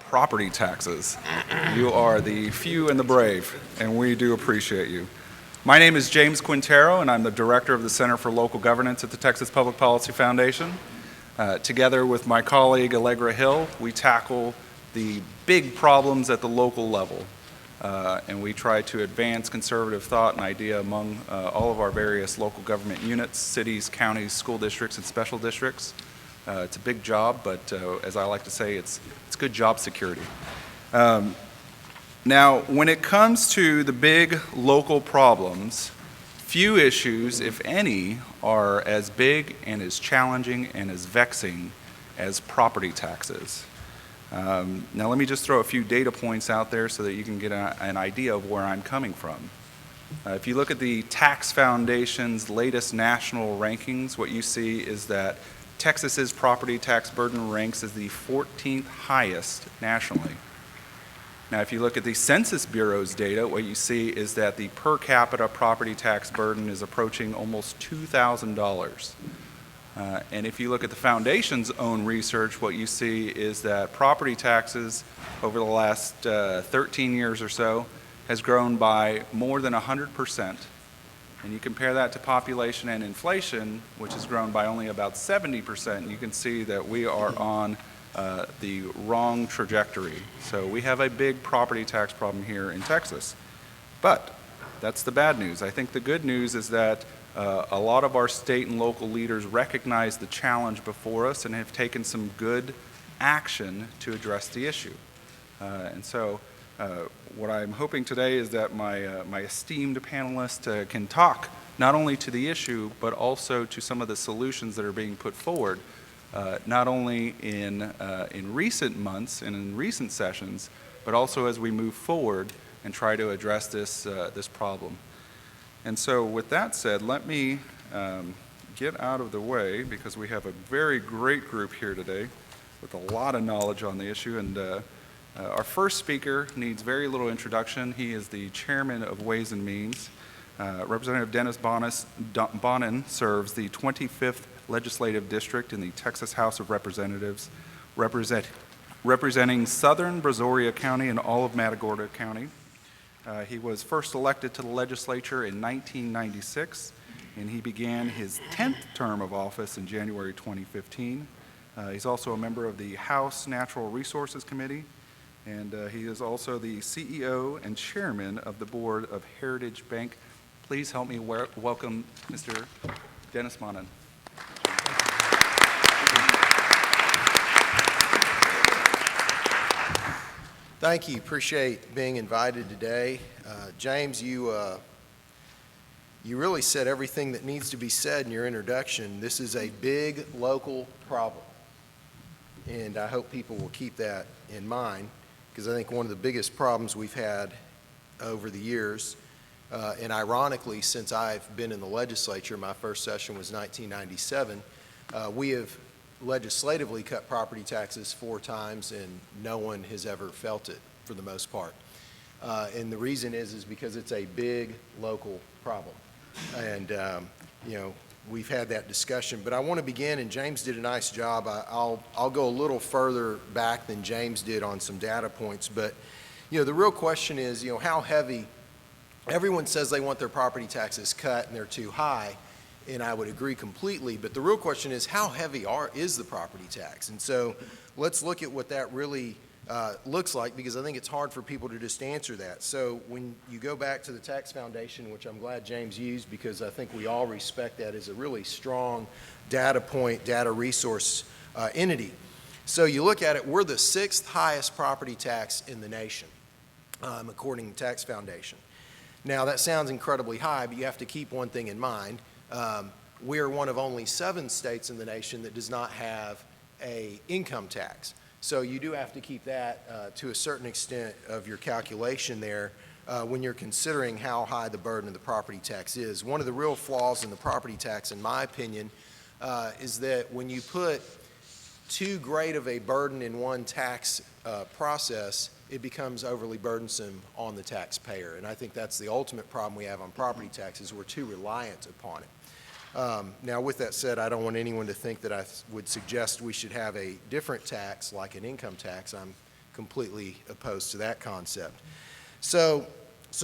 property taxes. You are the few and the brave, and we do appreciate you. My name is James Quintero, and I'm the Director of the Center for Local Governance at the Texas Public Policy Foundation. Together with my colleague Allegra Hill, we tackle the big problems at the local level, and we try to advance conservative thought and idea among all of our various local government units, cities, counties, school districts, and special districts. It's a big job, but as I like to say, it's good job security. Now, when it comes to the big local problems, few issues, if any, are as big and as challenging and as vexing as property taxes. Now, let me just throw a few data points out there so that you can get an idea of where I'm coming from. If you look at the Tax Foundation's latest national rankings, what you see is that Texas's property tax burden ranks as the 14th highest nationally. Now, if you look at the Census Bureau's data, what you see is that the per capita property tax burden is approaching almost $2,000. And if you look at the Foundation's own research, what you see is that property taxes over the last 13 years or so has grown by more than 100%. And you compare that to population and inflation, which has grown by only about 70%, you can see that we are on the wrong trajectory. So we have a big property tax problem here in Texas. But that's the bad news. I think the good news is that a lot of our state and local leaders recognize the challenge before us and have taken some good action to address the issue. And so what I'm hoping today is that my esteemed panelists can talk not only to the issue, but also to some of the solutions that are being put forward, not only in recent months and in recent sessions, but also as we move forward and try to address this problem. And so with that said, let me get out of the way because we have a very great group here today with a lot of knowledge on the issue. And our first speaker needs very little introduction. He is the chairman of Ways and Means. Representative Dennis Bonnen serves the 25th Legislative District in the Texas House of Representatives, representing southern Brazoria County and all of Matagorda County. He was first elected to the legislature in 1996, and he began his 10th term of office in January 2015. He's also a member of the House Natural Resources Committee, and he is also the CEO and chairman of the board of Heritage Bank. Please help me welcome Mr. Dennis Bonnen. Thank you. Appreciate being invited today. James, you really said everything that needs to be said in your introduction. This is a big local problem, and I hope people will keep that in mind because I think one of the biggest problems we've had over the years, and ironically, since I've been in the legislature, my first session was 1997, we have legislatively cut property taxes 4 times and no one has ever felt it for the most part. And the reason is because it's a big local problem. And we've had that discussion, but I want to begin, and James did a nice job. I'll go a little further back than James did on some data points, but the real question is, how heavy. Everyone says they want their property taxes cut and they're too high. And I would agree completely, but the real question is how heavy is the property tax? And so let's look at what that really looks like because I think it's hard for people to just answer that. So when you go back to the Tax Foundation, which I'm glad James used because I think we all respect that as a really strong data point, data resource entity. So you look at it, we're the 6th highest property tax in the nation, according to the Tax Foundation. Now that sounds incredibly high, but you have to keep one thing in mind. We are one of only 7 states in the nation that does not have an income tax. So you do have to keep that to a certain extent of your calculation there when you're considering how high the burden of the property tax is. One of the real flaws in the property tax, in my opinion, is that when you put too great of a burden in one tax process, it becomes overly burdensome on the taxpayer. And I think that's the ultimate problem we have on property taxes. We're too reliant upon it. Now, with that said, I don't want anyone to think that I would suggest we should have a different tax like an income tax. I'm completely opposed to that concept. So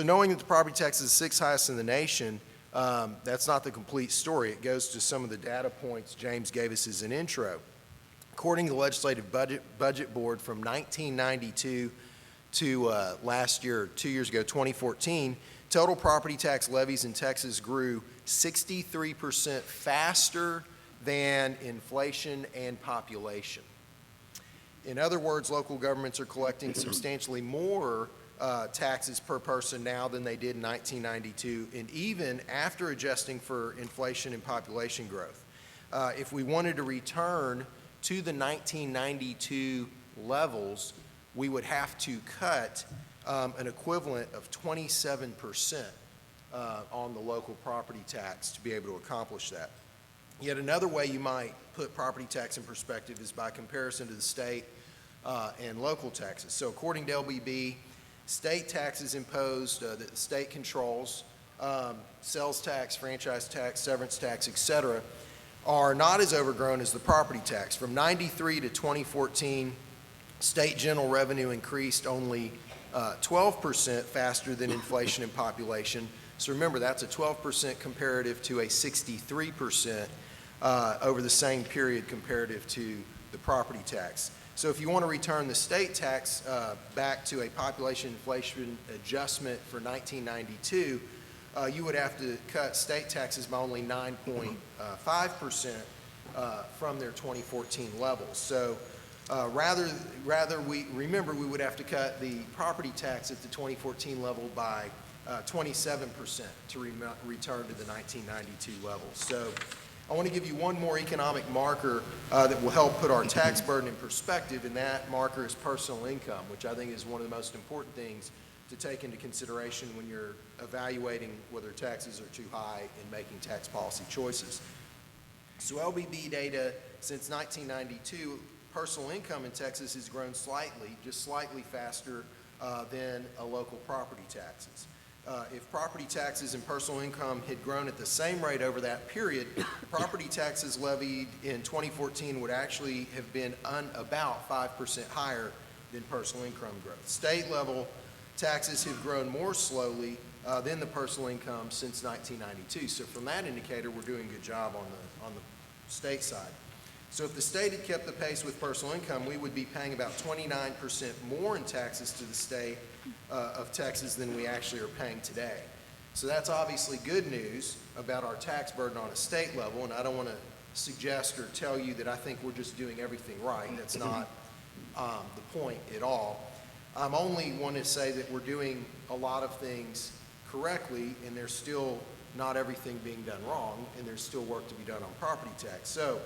knowing that the property tax is the sixth highest in the nation, that's not the complete story. It goes to some of the data points James gave us as an intro. According to the Legislative Budget Board, from 1992 to last year, 2 years ago, 2014, total property tax levies in Texas grew 63% faster than inflation and population. In other words, local governments are collecting substantially more taxes per person now than they did in 1992, and even after adjusting for inflation and population growth. If we wanted to return to the 1992 levels, we would have to cut an equivalent of 27% on the local property tax to be able to accomplish that. Yet another way you might put property tax in perspective is by comparison to the state and local taxes. So according to LBB, state taxes imposed that the state controls, sales tax, franchise tax, severance tax, et cetera, are not as overgrown as the property tax. From 93 to 2014, state general revenue increased only 12% faster than inflation and population. So remember, that's a 12% comparative to a 63% over the same period comparative to the property tax. So if you want to return the state tax back to a population inflation adjustment for 1992, you would have to cut state taxes by only 9.5% from their 2014 levels. So rather we would have to cut the property tax at the 2014 level by 27% to return to the 1992 levels. So I want to give you one more economic marker that will help put our tax burden in perspective, and that marker is personal income, which I think is one of the most important things to take into consideration when you're evaluating whether taxes are too high and making tax policy choices. So LBB data since 1992, personal income in Texas has grown slightly, just slightly faster than local property taxes. If property taxes and personal income had grown at the same rate over that period, property taxes levied in 2014 would actually have been about 5% higher than personal income growth. State level taxes have grown more slowly than the personal income since 1992. So from that indicator, we're doing a good job on the state side. So if the state had kept the pace with personal income, we would be paying about 29% more in taxes to the state of Texas than we actually are paying today. So that's obviously good news about our tax burden on a state level, and I don't want to suggest or tell you that I think we're just doing everything right. That's not the point at all. I'm only want to say that we're doing a lot of things correctly, and there's still not everything being done wrong, and there's still work to be done on property tax. So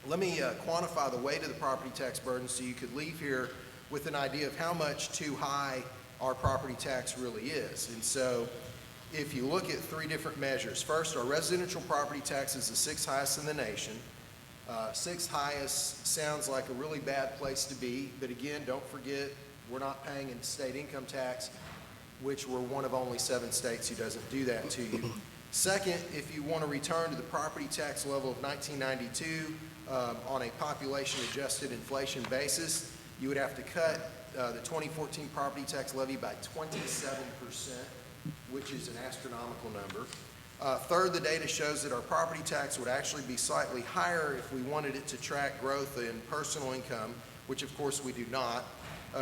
let me quantify the weight of the property tax burden so you could leave here with an idea of how much too high our property tax really is. And so if you look at three different measures, first, our residential property tax is the sixth highest in the nation. Sixth highest sounds like a really bad place to be, but again, don't forget, we're not paying in state income tax, which we're one of only 7 states who doesn't do that to you. Second, if you want to return to the property tax level of 1992 on a population-adjusted inflation basis, you would have to cut the 2014 property tax levy by 27%, which is an astronomical number. Third, the data shows that our property tax would actually be slightly higher if we wanted it to track growth in personal income, which of course we do not.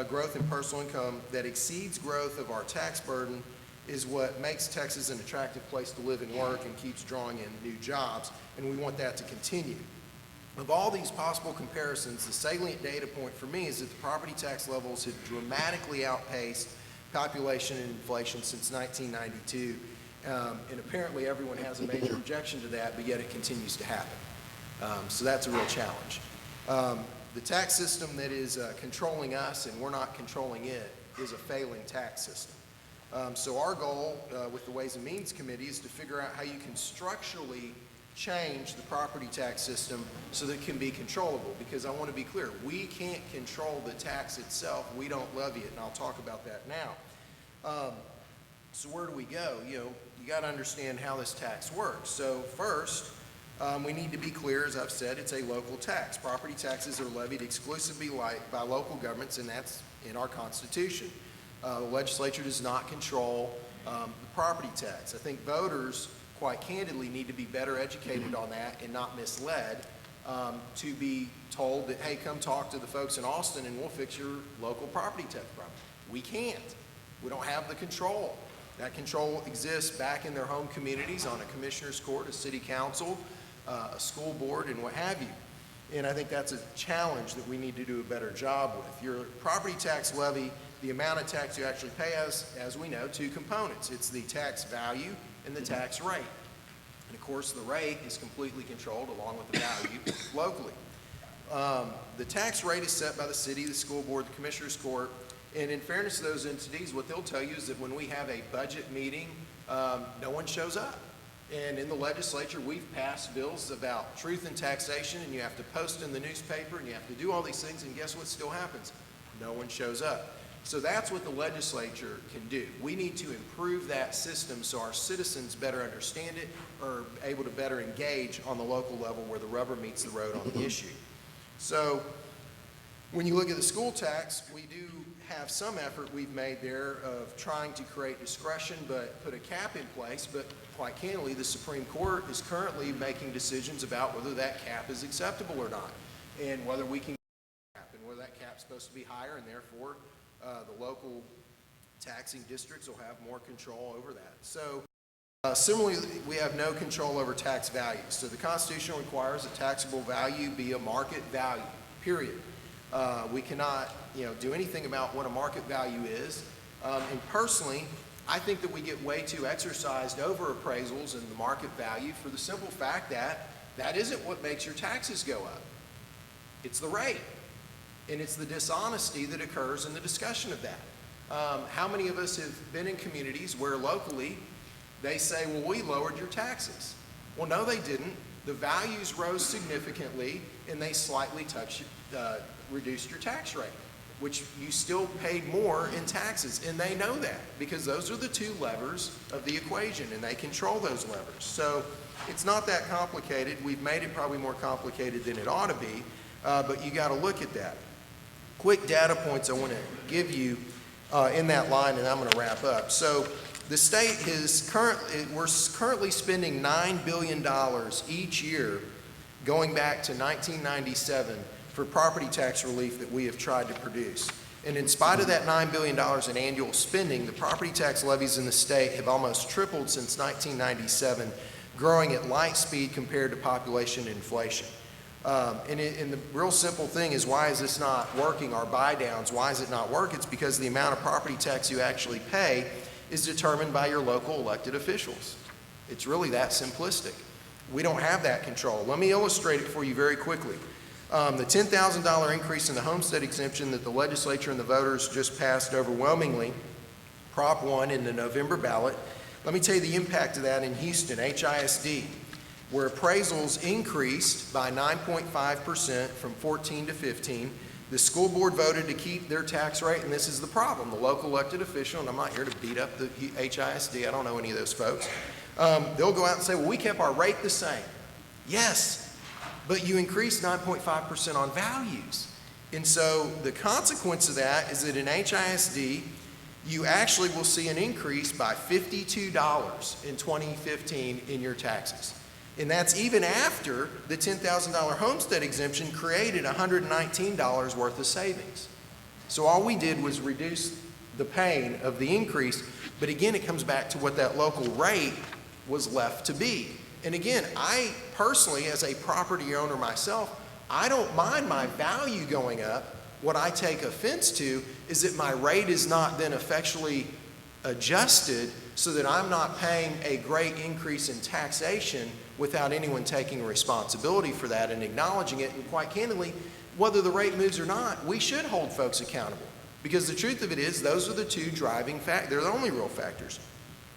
Growth in personal income that exceeds growth of our tax burden is what makes Texas an attractive place to live and work and keeps drawing in new jobs, and we want that to continue. Of all these possible comparisons, the salient data point for me is that the property tax levels have dramatically outpaced population and inflation since 1992, and apparently everyone has a major objection to that, but yet it continues to happen. So that's a real challenge. The tax system that is controlling us and we're not controlling it is a failing tax system. So our goal with the Ways and Means Committee is to figure out how you can structurally change the property tax system so that it can be controllable, because I want to be clear, we can't control the tax itself. We don't levy it, and I'll talk about that now. So where do we go? You got to understand how this tax works. So first, we need to be clear, as I've said, it's a local tax. Property taxes are levied exclusively by local governments, and that's in our Constitution. The legislature does not control the property tax. I think voters, quite candidly, need to be better educated on that and not misled to be told that, hey, come talk to the folks in Austin and we'll fix your local property tax problem. We can't. We don't have the control. That control exists back in their home communities on a commissioner's court, a city council, a school board, and what have you. And I think that's a challenge that we need to do a better job with. Your property tax levy, the amount of tax you actually pay has, as we know, two components. It's the tax value and the tax rate. And of course, the rate is completely controlled along with the value locally. The tax rate is set by the city, the school board, the commissioner's court. And in fairness to those entities, what they'll tell you is that when we have a budget meeting, no one shows up. And in the legislature, we've passed bills about truth in taxation, and you have to post in the newspaper, and you have to do all these things, and guess what still happens? No one shows up. So that's what the legislature can do. We need to improve that system so our citizens better understand it or able to better engage on the local level where the rubber meets the road on the issue. So when you look at the school tax, we do have some effort we've made there of trying to create discretion but put a cap in place, but quite candidly, the Supreme Court is currently making decisions about whether that cap is acceptable or not, and whether we can cap, and whether that cap's supposed to be higher, and therefore the local taxing districts will have more control over that. So similarly, we have no control over tax values. So the Constitution requires that taxable value be a market value, period. We cannot, do anything about what a market value is. And personally, I think that we get way too exercised over appraisals and the market value for the simple fact that that isn't what makes your taxes go up. It's the rate. And it's the dishonesty that occurs in the discussion of that. How many of us have been in communities where locally they say, well, we lowered your taxes. Well, no, they didn't. The values rose significantly and they slightly reduced your tax rate, which you still paid more in taxes. And they know that because those are the two levers of the equation and they control those levers. So it's not that complicated. We've made it probably more complicated than it ought to be, but you got to look at that. Quick data points I want to give you in that line, and I'm going to wrap up. So the state we're currently spending $9 billion each year going back to 1997 for property tax relief that we have tried to produce. And in spite of that $9 billion in annual spending, the property tax levies in the state have almost tripled since 1997, growing at light speed compared to population inflation. And the real simple thing is, why is this not working? Our buy downs, why is it not work? It's because the amount of property tax you actually pay is determined by your local elected officials. It's really that simplistic. We don't have that control. Let me illustrate it for you very quickly. The $10,000 increase in the homestead exemption that the legislature and the voters just passed overwhelmingly, Prop 1 in the November ballot, let me tell you the impact of that in Houston, HISD, where appraisals increased by 9.5% from 14 to 15. The school board voted to keep their tax rate, and this is the problem. The local elected official, and I'm not here to beat up the HISD, I don't know any of those folks, they'll go out and say, well, we kept our rate the same. Yes, but you increased 9.5% on values. And so the consequence of that is that in HISD, you actually will see an increase by $52 in 2015 in your taxes. And that's even after the $10,000 homestead exemption created $119 worth of savings. So all we did was reduce the pain of the increase, but again, it comes back to what that local rate was left to be. And again, I personally, as a property owner myself, I don't mind my value going up. What I take offense to is that my rate is not then effectually adjusted so that I'm not paying a great increase in taxation without anyone taking responsibility for that and acknowledging it. And quite candidly, whether the rate moves or not, we should hold folks accountable, because the truth of it is those are the two driving factors. They're the only real factors.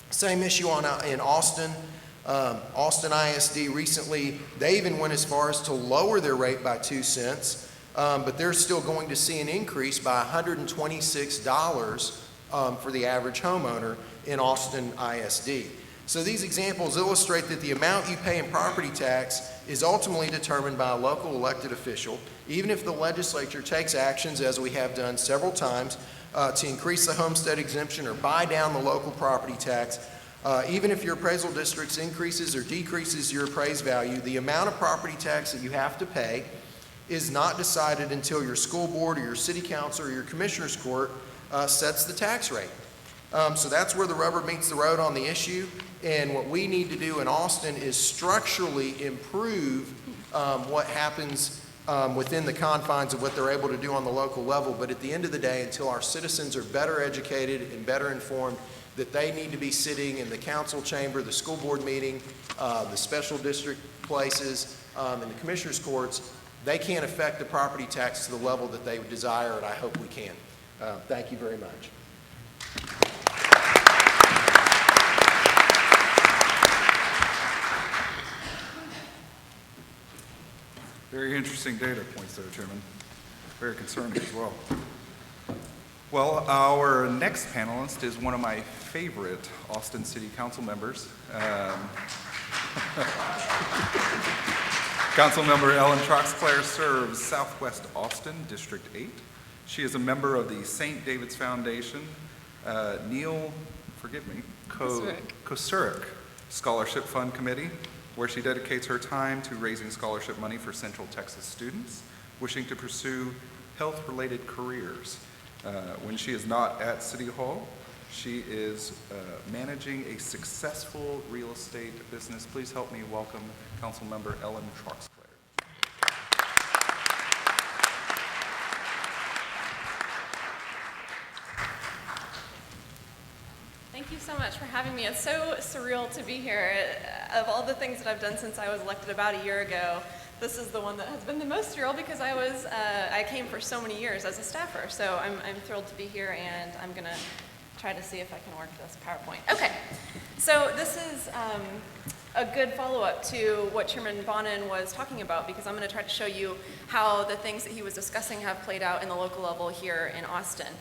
Same issue in Austin. Austin ISD recently, they even went as far as to lower their rate by 2 cents, but they're still going to see an increase by $126 for the average homeowner in Austin ISD. So these examples illustrate that the amount you pay in property tax is ultimately determined by a local elected official, even if the legislature takes actions, as we have done several times, to increase the homestead exemption or buy down the local property tax. Even if your appraisal districts increases or decreases your appraised value, the amount of property tax that you have to pay is not decided until your school board or your city council or your commissioner's court sets the tax rate. So that's where the rubber meets the road on the issue. And what we need to do in Austin is structurally improve what happens within the confines of what they're able to do on the local level. But at the end of the day, until our citizens are better educated and better informed that they need to be sitting in the council chamber, the school board meeting, the special district places, and the commissioners' courts, they can't affect the property tax to the level that they desire, and I hope we can. Thank you very much. Very interesting data points there, Chairman. Very concerning as well. Well, our next panelist is one of my favorite Austin City Council members. Councilmember Ellen Troxclair serves Southwest Austin, District 8. She is a member of the St. David's Foundation, Kosurik Scholarship Fund Committee, where she dedicates her time to raising scholarship money for Central Texas students wishing to pursue health-related careers. When she is not at City Hall, she is managing a successful real estate business. Please help me welcome Councilmember Ellen Troxclair. Thank you so much for having me. It's so surreal to be here. Of all the things that I've done since I was elected about a year ago, this is the one that has been the most surreal because I came for so many years as a staffer. So I'm thrilled to be here, and I'm going to try to see if I can work this PowerPoint. Okay, so this is a good follow-up to what Chairman Bonnen was talking about, because I'm going to try to show you how the things that he was discussing have played out in the local level here in Austin.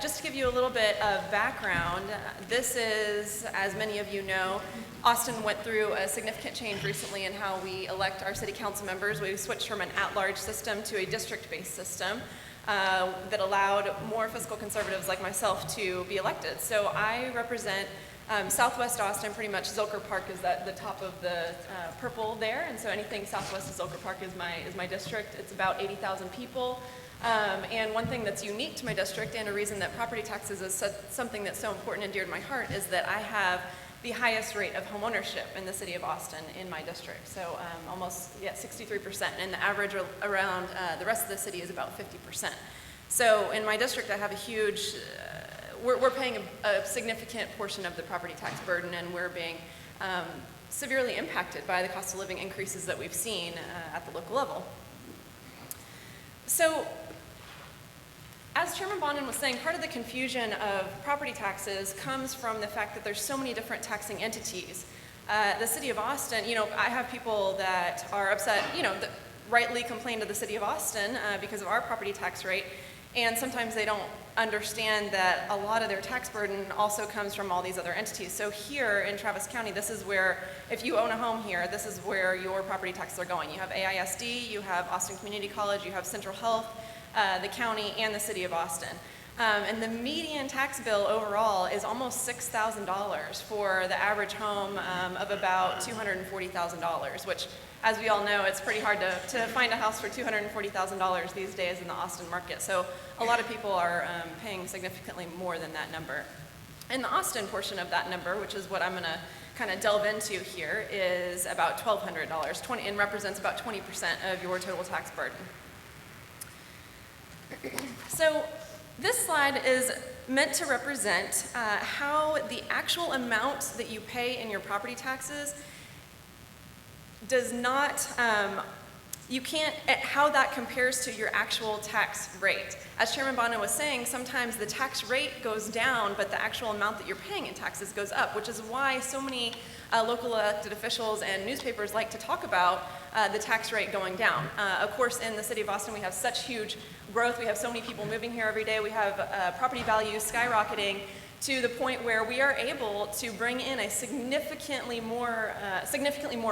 Just to give you a little bit of background, this is, as many of you know, Austin went through a significant change recently in how we elect our city council members. We switched from an at-large system to a district-based system that allowed more fiscal conservatives like myself to be elected. So I represent Southwest Austin. Pretty much Zilker Park is at the top of the purple there, and so anything southwest of Zilker Park is my district. It's about 80,000 people. And one thing that's unique to my district, and a reason that property taxes is something that's so important and dear to my heart, is that I have the highest rate of home ownership in the city of Austin in my district. So almost 63%, and the average around the rest of the city is about 50%. So in my district, I have a huge, we're paying a significant portion of the property tax burden, and we're being severely impacted by the cost of living increases that we've seen at the local level. So, as Chairman Bonnen was saying, part of the confusion of property taxes comes from the fact that there's so many different taxing entities. The city of Austin, I have people that are upset, that rightly complain to the city of Austin because of our property tax rate, and sometimes they don't understand that a lot of their tax burden also comes from all these other entities. So here in Travis County, this is where, if you own a home here, this is where your property taxes are going. You have AISD, you have Austin Community College, you have Central Health, the county, and the city of Austin. And the median tax bill overall is almost $6,000 for the average home of about $240,000, which, as we all know, it's pretty hard to find a house for $240,000 these days in the Austin market. So a lot of people are paying significantly more than that number. And the Austin portion of that number, which is what I'm going to kind of delve into here, is about $1,200, and represents about 20% of your total tax burden. So this slide is meant to represent how the actual amount that you pay in your property taxes does not, how that compares to your actual tax rate. As Chairman Bonnen was saying, sometimes the tax rate goes down, but the actual amount that you're paying in taxes goes up, which is why so many local elected officials and newspapers like to talk about the tax rate going down. Of course, in the city of Austin, we have such huge growth. We have so many people moving here every day. We have property values skyrocketing to the point where we are able to bring in a significantly more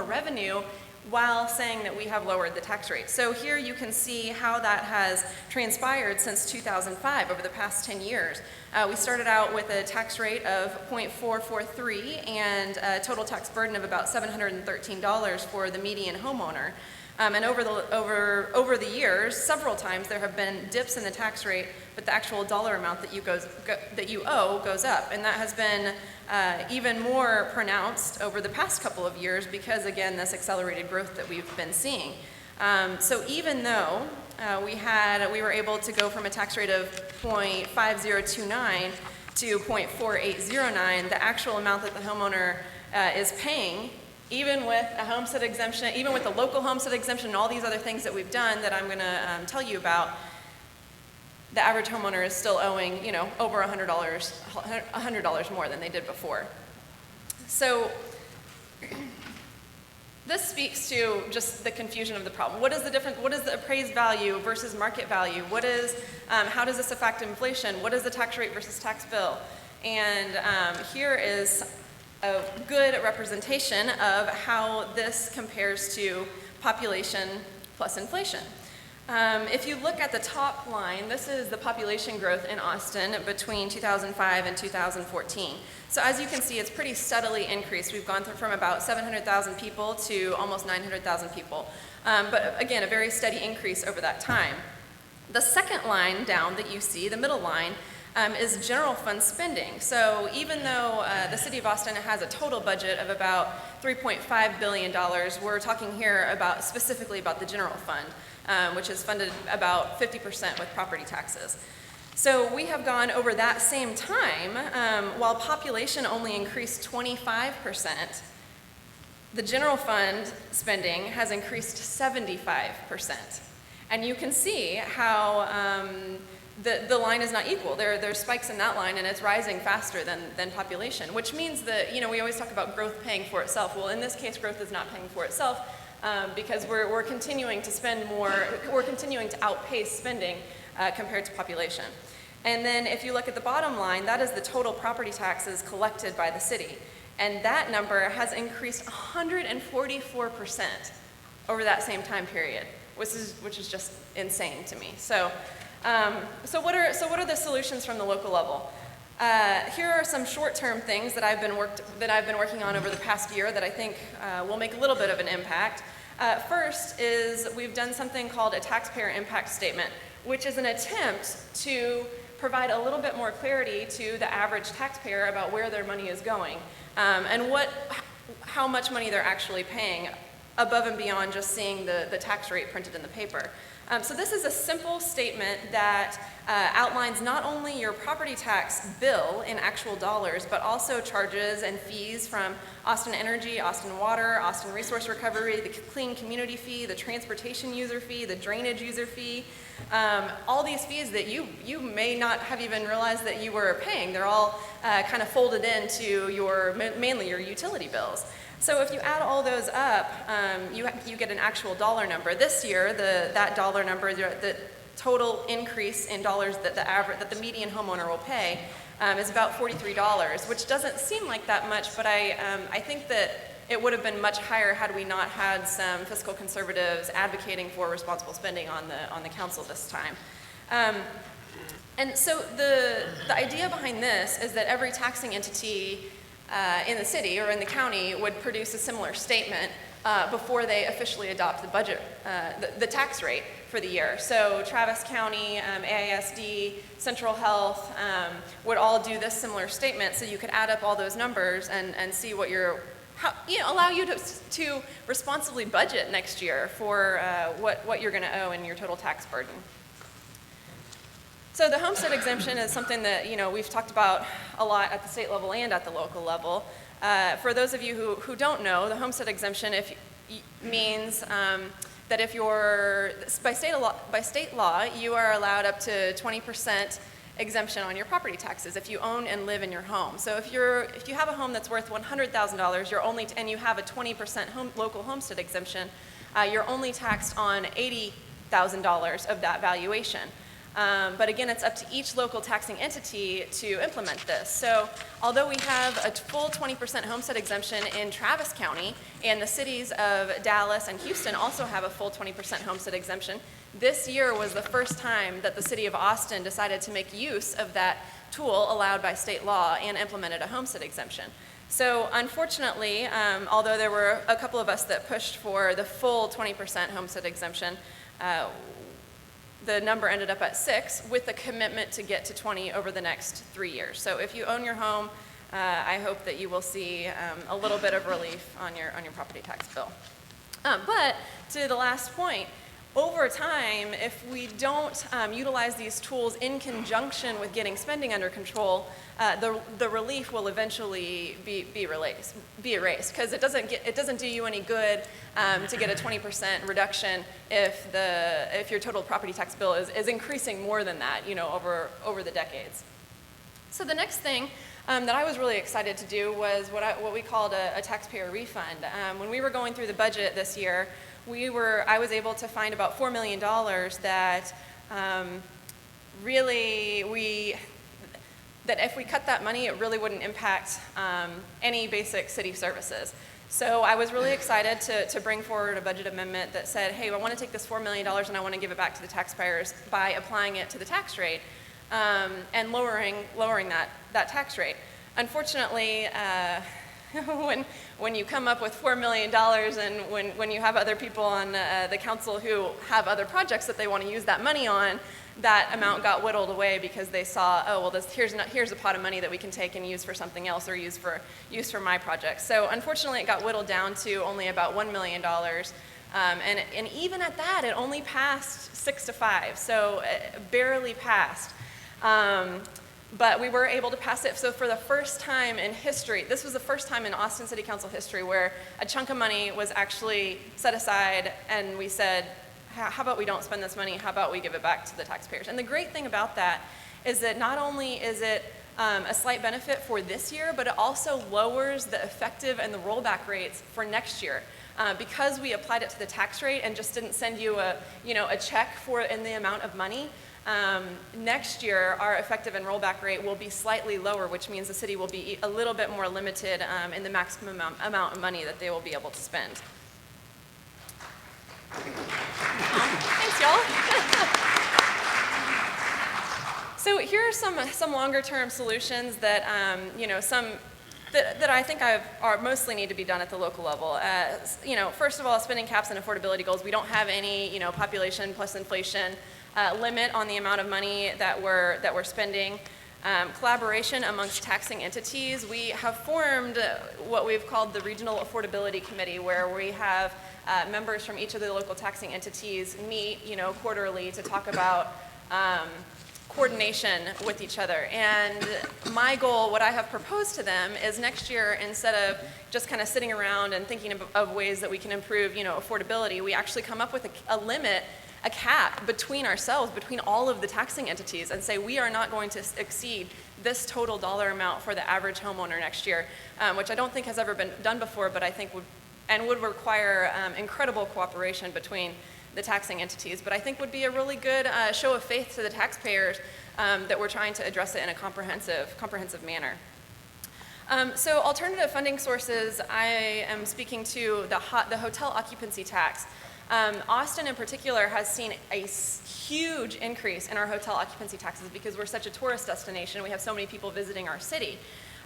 revenue while saying that we have lowered the tax rate. So here you can see how that has transpired since 2005 over the past 10 years. We started out with a tax rate of 0.443 and a total tax burden of about $713 for the median homeowner. And over the years, several times there have been dips in the tax rate, but the actual dollar amount that you owe goes up. And that has been even more pronounced over the past couple of years because, again, this accelerated growth that we've been seeing. So even though we were able to go from a tax rate of 0.5029 to 0.4809, the actual amount that the homeowner is paying, even with a homestead exemption, even with the local homestead exemption and all these other things that we've done that I'm going to tell you about, the average homeowner is still owing, over $100 more than they did before. So this speaks to just the confusion of the problem. What is the difference? What is the appraised value versus market value? How does this affect inflation? What is the tax rate versus tax bill? And here is a good representation of how this compares to population plus inflation. If you look at the top line, this is the population growth in Austin between 2005 and 2014. So as you can see, it's pretty steadily increased. We've gone from about 700,000 people to almost 900,000 people. But again, a very steady increase over that time. The second line down that you see, the middle line, is general fund spending. So even though the City of Austin has a total budget of about $3.5 billion, we're talking here specifically about the general fund, which is funded about 50% with property taxes. So we have gone over that same time, while population only increased 25%, the general fund spending has increased 75%. And you can see how the line is not equal. There's spikes in that line, and it's rising faster than population, which means that, we always talk about growth paying for itself. Well, in this case, growth is not paying for itself because we're continuing to spend more, we're continuing to outpace spending compared to population. And then if you look at the bottom line, that is the total property taxes collected by the city. And that number has increased 144% over that same time period, which is just insane to me. So what are the solutions from the local level? Here are some short-term things that I've been working on over the past year that I think will make a little bit of an impact. First is we've done something called a taxpayer impact statement, which is an attempt to provide a little bit more clarity to the average taxpayer about where their money is going and how much money they're actually paying above and beyond just seeing the tax rate printed in the paper. So this is a simple statement that outlines not only your property tax bill in actual dollars, but also charges and fees from Austin Energy, Austin Water, Austin Resource Recovery, the Clean Community Fee, the Transportation User Fee, the Drainage User Fee, all these fees that you may not have even realized that you were paying. They're all kind of folded into mainly your utility bills. So if you add all those up, you get an actual dollar number. This year, that dollar number, the total increase in dollars that the median homeowner will pay is about $43, which doesn't seem like that much, but I think that it would have been much higher had we not had some fiscal conservatives advocating for responsible spending on the council this time. And so the idea behind this is that every taxing entity in the city or in the county would produce a similar statement before they officially adopt the budget, the tax rate for the year. So Travis County, AISD, Central Health would all do this similar statement, so you could add up all those numbers and see what allow you to responsibly budget next year for what you're going to owe in your total tax burden. So the homestead exemption is something that we've talked about a lot at the state level and at the local level. For those of you who don't know, the homestead exemption means that if you're by state law, you are allowed up to 20% exemption on your property taxes if you own and live in your home. So if you have a home that's worth $100,000, and you have a 20% local homestead exemption, you're only taxed on $80,000 of that valuation. But again, it's up to each local taxing entity to implement this. So although we have a full 20% homestead exemption in Travis County, and the cities of Dallas and Houston also have a full 20% homestead exemption, this year was the first time that the city of Austin decided to make use of that tool allowed by state law and implemented a homestead exemption. So unfortunately, although there were a couple of us that pushed for the full 20% homestead exemption, the number ended up at 6 with the commitment to get to 20 over the next 3 years. So if you own your home, I hope that you will see a little bit of relief on your property tax bill. But to the last point, over time, if we don't utilize these tools in conjunction with getting spending under control, the relief will eventually be erased, because it doesn't do you any good to get a 20% reduction if your total property tax bill is increasing more than that, over the decades. So the next thing that I was really excited to do was what we called a taxpayer refund. When we were going through the budget this year, I was able to find about $4 million that that if we cut that money, it really wouldn't impact any basic city services. So I was really excited to bring forward a budget amendment that said, hey, I want to take this $4 million and I want to give it back to the taxpayers by applying it to the tax rate and lowering that tax rate. Unfortunately, when you come up with $4 million and when you have other people on the council who have other projects that they want to use that money on, that amount got whittled away because they saw, oh, well, here's a pot of money that we can take and use for something else or use for my project. So unfortunately, it got whittled down to only about $1 million. And even at that, it only passed 6-5, so barely passed. But we were able to pass it. So for the first time in history, this was the first time in Austin City Council history where a chunk of money was actually set aside and we said, how about we don't spend this money? How about we give it back to the taxpayers? And the great thing about that is that not only is it a slight benefit for this year, but it also lowers the effective and the rollback rates for next year. Because we applied it to the tax rate and just didn't send you a check for in the amount of money, next year, our effective and rollback rate will be slightly lower, which means the city will be a little bit more limited in the maximum amount of money that they will be able to spend. Thanks, y'all. So here are some longer-term solutions that that I think are mostly need to be done at the local level. First of all, spending caps and affordability goals. We don't have any population plus inflation limit on the amount of money that we're spending. Collaboration amongst taxing entities. We have formed what we've called the Regional Affordability Committee, where we have members from each of the local taxing entities meet quarterly to talk about coordination with each other. And my goal, what I have proposed to them, is next year, instead of just kind of sitting around and thinking of ways that we can improve affordability, we actually come up with a limit, a cap between ourselves, between all of the taxing entities, and say we are not going to exceed this total dollar amount for the average homeowner next year, which I don't think has ever been done before, but I think would require incredible cooperation between the taxing entities, but I think would be a really good show of faith to the taxpayers that we're trying to address it in a comprehensive manner. So alternative funding sources, I am speaking to the hotel occupancy tax. Austin in particular has seen a huge increase in our hotel occupancy taxes because we're such a tourist destination. We have so many people visiting our city.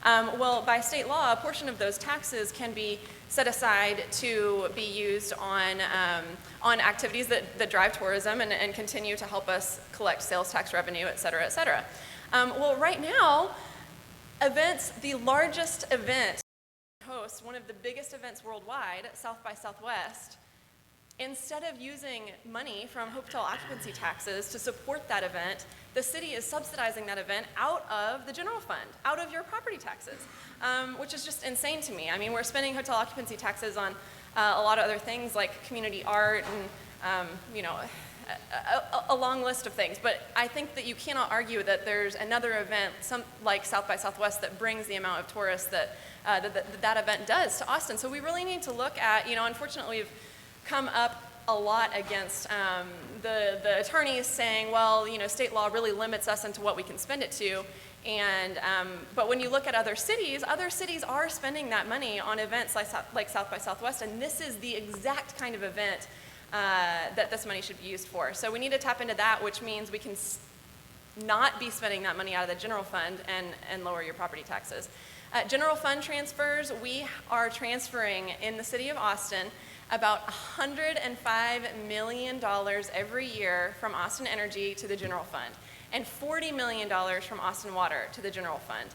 Well, by state law, a portion of those taxes can be set aside to be used on activities that drive tourism and continue to help us collect sales tax revenue, et cetera, et cetera. Well, right now, the largest event, host one of the biggest events worldwide, South by Southwest, instead of using money from hotel occupancy taxes to support that event, the city is subsidizing that event out of the general fund, out of your property taxes, which is just insane to me. I mean, we're spending hotel occupancy taxes on a lot of other things like community art and, a long list of things. But I think that you cannot argue that there's another event, like South by Southwest, that brings the amount of tourists that event does to Austin. So we really need to look at, unfortunately, we've come up a lot against the attorneys saying, well, you know, state law really limits us into what we can spend it to. And, but when you look at other cities are spending that money on events like South by Southwest, and this is the exact kind of event that this money should be used for. So we need to tap into that, which means we can not be spending that money out of the general fund and lower your property taxes. General fund transfers, we are transferring in the city of Austin about $105 million every year from Austin Energy to the general fund, and $40 million from Austin Water to the general fund.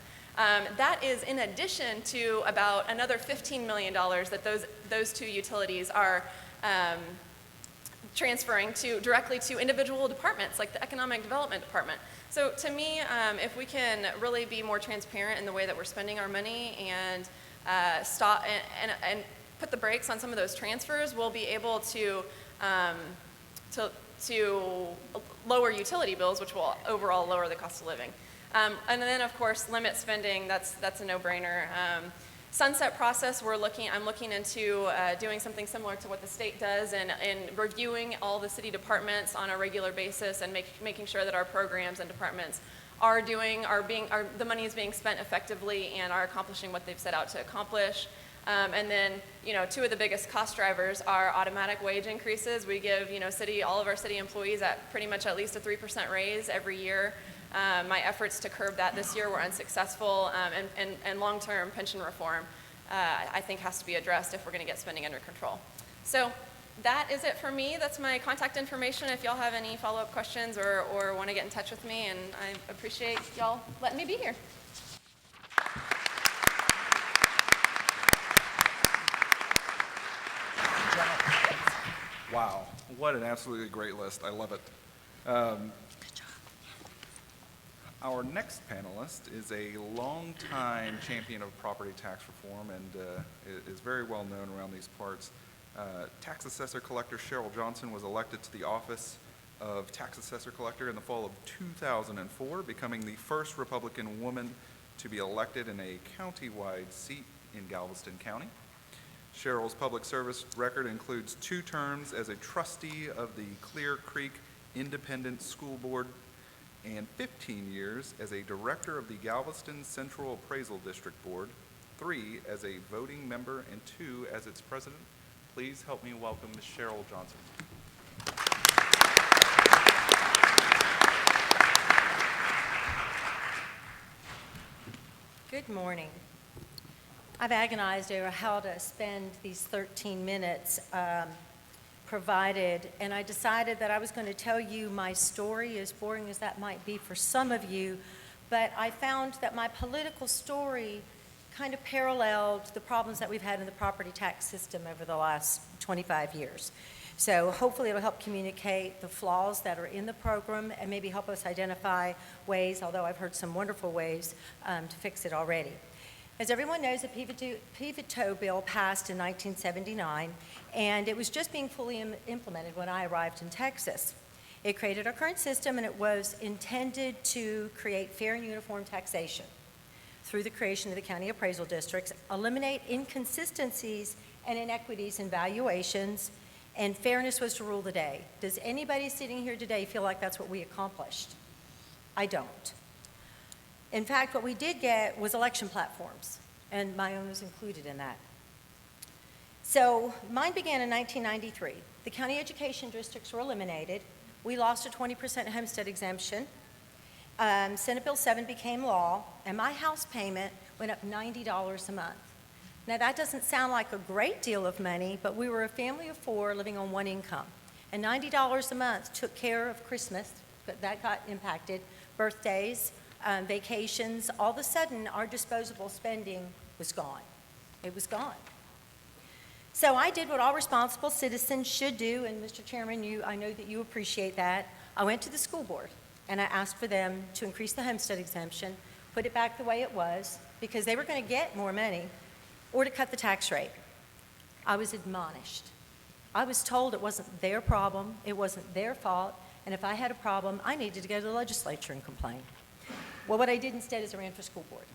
That is in addition to about another $15 million that those two utilities are transferring directly to individual departments like the Economic Development Department. So to me, if we can really be more transparent in the way that we're spending our money and stop and put the brakes on some of those transfers, we'll be able to lower utility bills, which will overall lower the cost of living. And then, of course, limit spending. That's a no-brainer. Sunset process, I'm looking into doing something similar to what the state does, and reviewing all the city departments on a regular basis and making sure that our programs and departments the money is being spent effectively and are accomplishing what they've set out to accomplish. And then, you know, two of the biggest cost drivers are automatic wage increases. We give, you know, all of our city employees pretty much at least a 3% raise every year. My efforts to curb that this year were unsuccessful, and long-term pension reform, I think, has to be addressed if we're going to get spending under control. So that is it for me. That's my contact information if y'all have any follow-up questions or want to get in touch with me, and I appreciate y'all letting me be here. Wow, what an absolutely great list. I love it. Our next panelist is a longtime champion of property tax reform and is very well known around these parts. Tax Assessor Collector Cheryl Johnson was elected to the office of Tax Assessor Collector in the fall of 2004, becoming the first Republican woman to be elected in a county-wide seat in Galveston County. Cheryl's public service record includes 2 terms as a trustee of the Clear Creek Independent School Board and 15 years as a director of the Galveston Central Appraisal District Board, 3 as a voting member, and 2 as its president. Please help me welcome Ms. Cheryl Johnson. Good morning. I've agonized over how to spend these 13 minutes provided, and I decided that I was going to tell you my story, as boring as that might be for some of you, but I found that my political story kind of paralleled the problems that we've had in the property tax system over the last 25 years. So hopefully it'll help communicate the flaws that are in the program and maybe help us identify ways, although I've heard some wonderful ways, to fix it already. As everyone knows, the PO2016 bill passed in 1979, and it was just being fully implemented when I arrived in Texas. It created our current system, and it was intended to create fair and uniform taxation through the creation of the county appraisal districts, eliminate inconsistencies and inequities in valuations, and fairness was to rule the day. Does anybody sitting here today feel like that's what we accomplished? I don't. In fact, what we did get was election platforms, and my own was included in that. So mine began in 1993. The county education districts were eliminated. We lost a 20% homestead exemption. Senate Bill 7 became law, and my house payment went up $90 a month. Now, that doesn't sound like a great deal of money, but we were a family of 4 living on 1 income. And $90 a month took care of Christmas, but that got impacted, birthdays, vacations. All of a sudden, our disposable spending was gone. It was gone. So I did what all responsible citizens should do, and Mr. Chairman, I know that you appreciate that. I went to the school board, and I asked for them to increase the homestead exemption, put it back the way it was, because they were going to get more money, or to cut the tax rate. I was admonished. I was told it wasn't their problem, it wasn't their fault, and if I had a problem, I needed to go to the legislature and complain. Well, what I did instead is I ran for school board.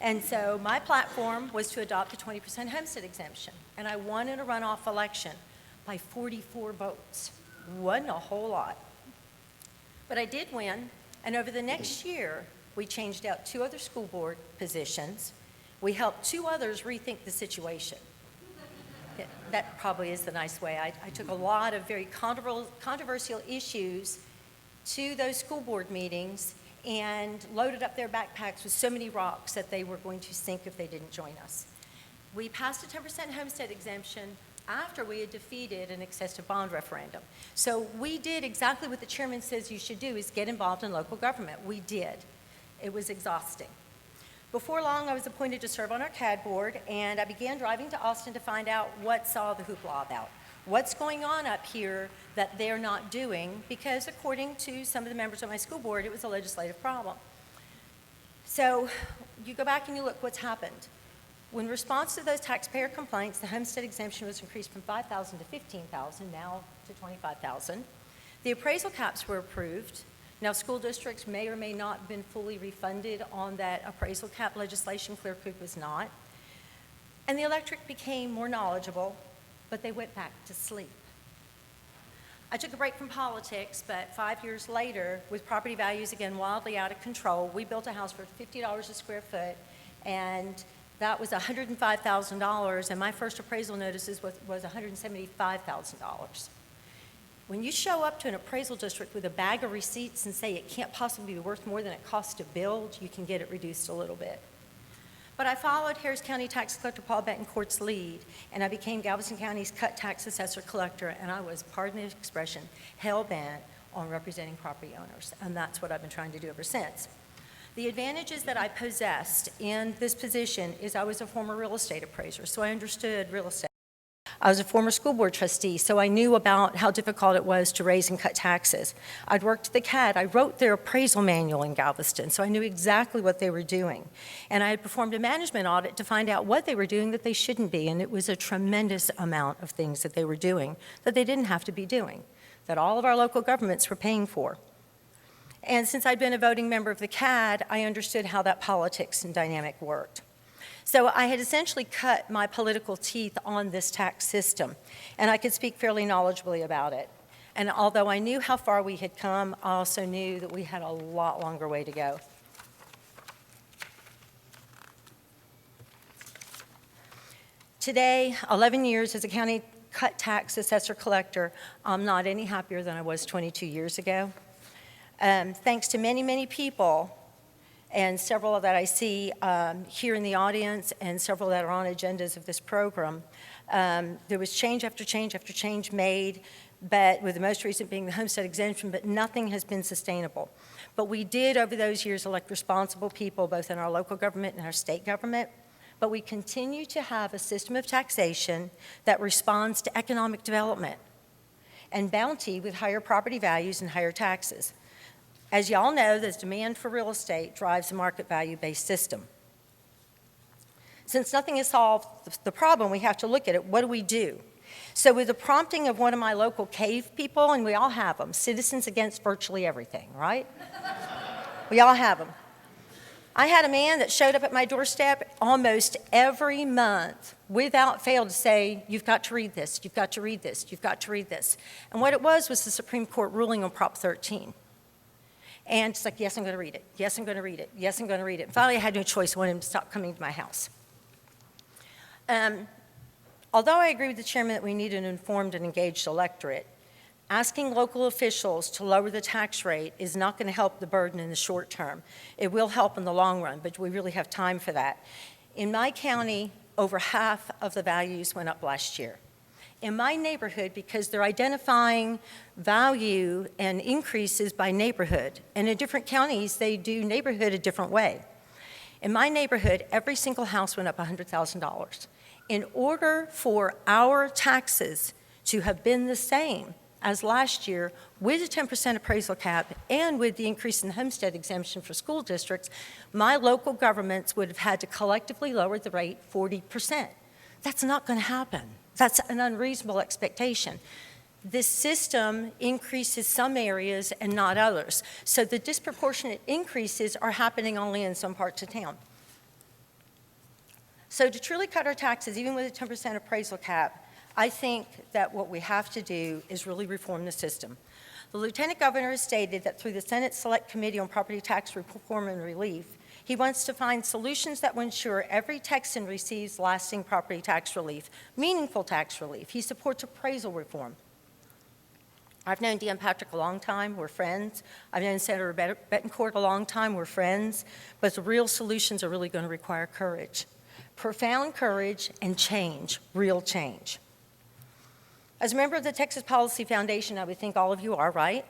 And so my platform was to adopt a 20% homestead exemption, and I won in a runoff election. by 44 votes. Wasn't a whole lot. But I did win, and over the next year, we changed out 2 other school board positions. We helped 2 others rethink the situation. That probably is the nice way. I took a lot of very controversial issues to those school board meetings and loaded up their backpacks with so many rocks that they were going to sink if they didn't join us. We passed a 10% homestead exemption after we had defeated an excessive bond referendum. So we did exactly what the chairman says you should do, is get involved in local government. We did. It was exhausting. Before long, I was appointed to serve on our CAD board, and I began driving to Austin to find out what's all the hoopla about. What's going on up here that they're not doing, because according to some of the members of my school board, it was a legislative problem. So you go back and you look what's happened. In response to those taxpayer complaints, the homestead exemption was increased from $5,000 to $15,000, now to $25,000. The appraisal caps were approved. Now, school districts may or may not have been fully refunded on that appraisal cap legislation. Clear Creek was not. And the electorate became more knowledgeable, but they went back to sleep. I took a break from politics, but 5 years later, with property values again wildly out of control, we built a house for $50 a square foot, and that was $105,000, and my first appraisal notices was $175,000. When you show up to an appraisal district with a bag of receipts and say it can't possibly be worth more than it costs to build, you can get it reduced a little bit. But I followed Harris County Tax Collector Paul Betancourt's lead, and I became Galveston County's cut tax assessor collector, and I was, pardon the expression, hell-bent on representing property owners, and that's what I've been trying to do ever since. The advantages that I possessed in this position is I was a former real estate appraiser, so I understood real estate. I was a former school board trustee, so I knew about how difficult it was to raise and cut taxes. I'd worked at the CAD. I wrote their appraisal manual in Galveston, so I knew exactly what they were doing. And I had performed a management audit to find out what they were doing that they shouldn't be, and it was a tremendous amount of things that they were doing that they didn't have to be doing, that all of our local governments were paying for. And since I'd been a voting member of the CAD, I understood how that politics and dynamic worked. So I had essentially cut my political teeth on this tax system, and I could speak fairly knowledgeably about it. And although I knew how far we had come, I also knew that we had a lot longer way to go. Today, 11 years as a county cut tax assessor collector, I'm not any happier than I was 22 years ago. Thanks to many, many people, and several that I see here in the audience and several that are on agendas of this program. There was change after change after change made, but with the most recent being the homestead exemption, but nothing has been sustainable. But we did over those years elect responsible people both in our local government and our state government, but we continue to have a system of taxation that responds to economic development and bounty with higher property values and higher taxes. As you all know, the demand for real estate drives a market value-based system. Since nothing has solved the problem, we have to look at it. What do we do? So with the prompting of one of my local cave people, and we all have them, citizens against virtually everything, right? We all have them. I had a man that showed up at my doorstep almost every month without fail to say, you've got to read this, you've got to read this, you've got to read this. And what it was the Supreme Court ruling on Prop 13. And it's like, yes, I'm going to read it. Yes, I'm going to read it. Yes, I'm going to read it. And finally, I had no choice. I wanted him to stop coming to my house. Although I agree with the chairman that we need an informed and engaged electorate, asking local officials to lower the tax rate is not going to help the burden in the short term. It will help in the long run, but we really have time for that. In my county, over half of the values went up last year. In my neighborhood, because they're identifying value and increases by neighborhood, and in different counties, they do neighborhood a different way. In my neighborhood, every single house went up $100,000. In order for our taxes to have been the same as last year, with a 10% appraisal cap and with the increase in the homestead exemption for school districts, my local governments would have had to collectively lower the rate 40%. That's not going to happen. That's an unreasonable expectation. This system increases some areas and not others. So the disproportionate increases are happening only in some parts of town. So to truly cut our taxes, even with a 10% appraisal cap, I think that what we have to do is really reform the system. The Lieutenant Governor has stated that through the Senate Select Committee on Property Tax Reform and Relief, he wants to find solutions that will ensure every Texan receives lasting property tax relief, meaningful tax relief. He supports appraisal reform. I've known Dan Patrick a long time, we're friends. I've known Senator Betancourt a long time, we're friends. But the real solutions are really going to require courage. Profound courage and change, real change. As a member of the Texas Policy Foundation, I would think all of you are, right?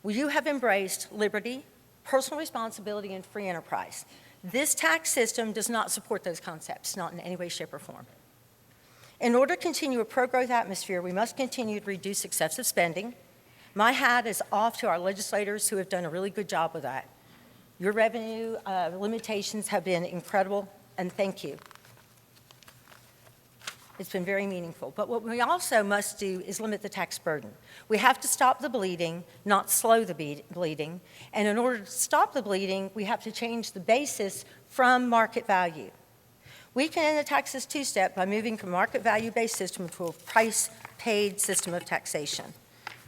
Well, you have embraced liberty, personal responsibility, and free enterprise. This tax system does not support those concepts, not in any way, shape, or form. In order to continue a pro-growth atmosphere, we must continue to reduce excessive spending. My hat is off to our legislators who have done a really good job with that. Your revenue limitations have been incredible, and thank you. It's been very meaningful. But what we also must do is limit the tax burden. We have to stop the bleeding, not slow the bleeding. And in order to stop the bleeding, we have to change the basis from market value. We can end the taxes two-step by moving from a market value-based system to a price-paid system of taxation.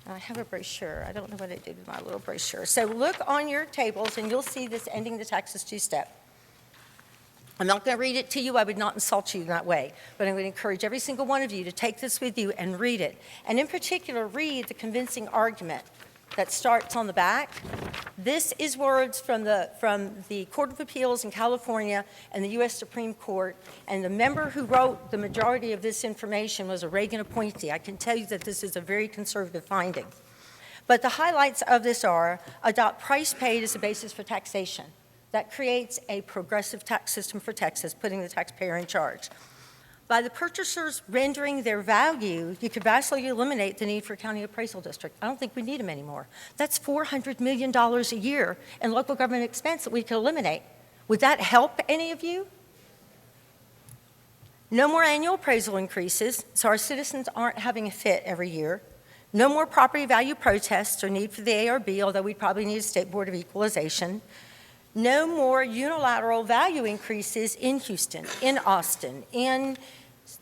I have a brochure. I don't know what I did with my little brochure. So look on your tables, and you'll see this ending the taxes two-step. I'm not going to read it to you. I would not insult you in that way. But I'm going to encourage every single one of you to take this with you and read it. And in particular, read the convincing argument that starts on the back. This is words from the Court of Appeals in California and the U.S. Supreme Court. And the member who wrote the majority of this information was a Reagan appointee. I can tell you that this is a very conservative finding. But the highlights of this are adopt price paid as a basis for taxation. That creates a progressive tax system for Texas, putting the taxpayer in charge. By the purchasers rendering their value, you could vastly eliminate the need for a county appraisal district. I don't think we need them anymore. That's $400 million a year in local government expense that we could eliminate. Would that help any of you? No more annual appraisal increases, so our citizens aren't having a fit every year. No more property value protests or need for the ARB, although we'd probably need a state board of equalization. No more unilateral value increases in Houston, in Austin, in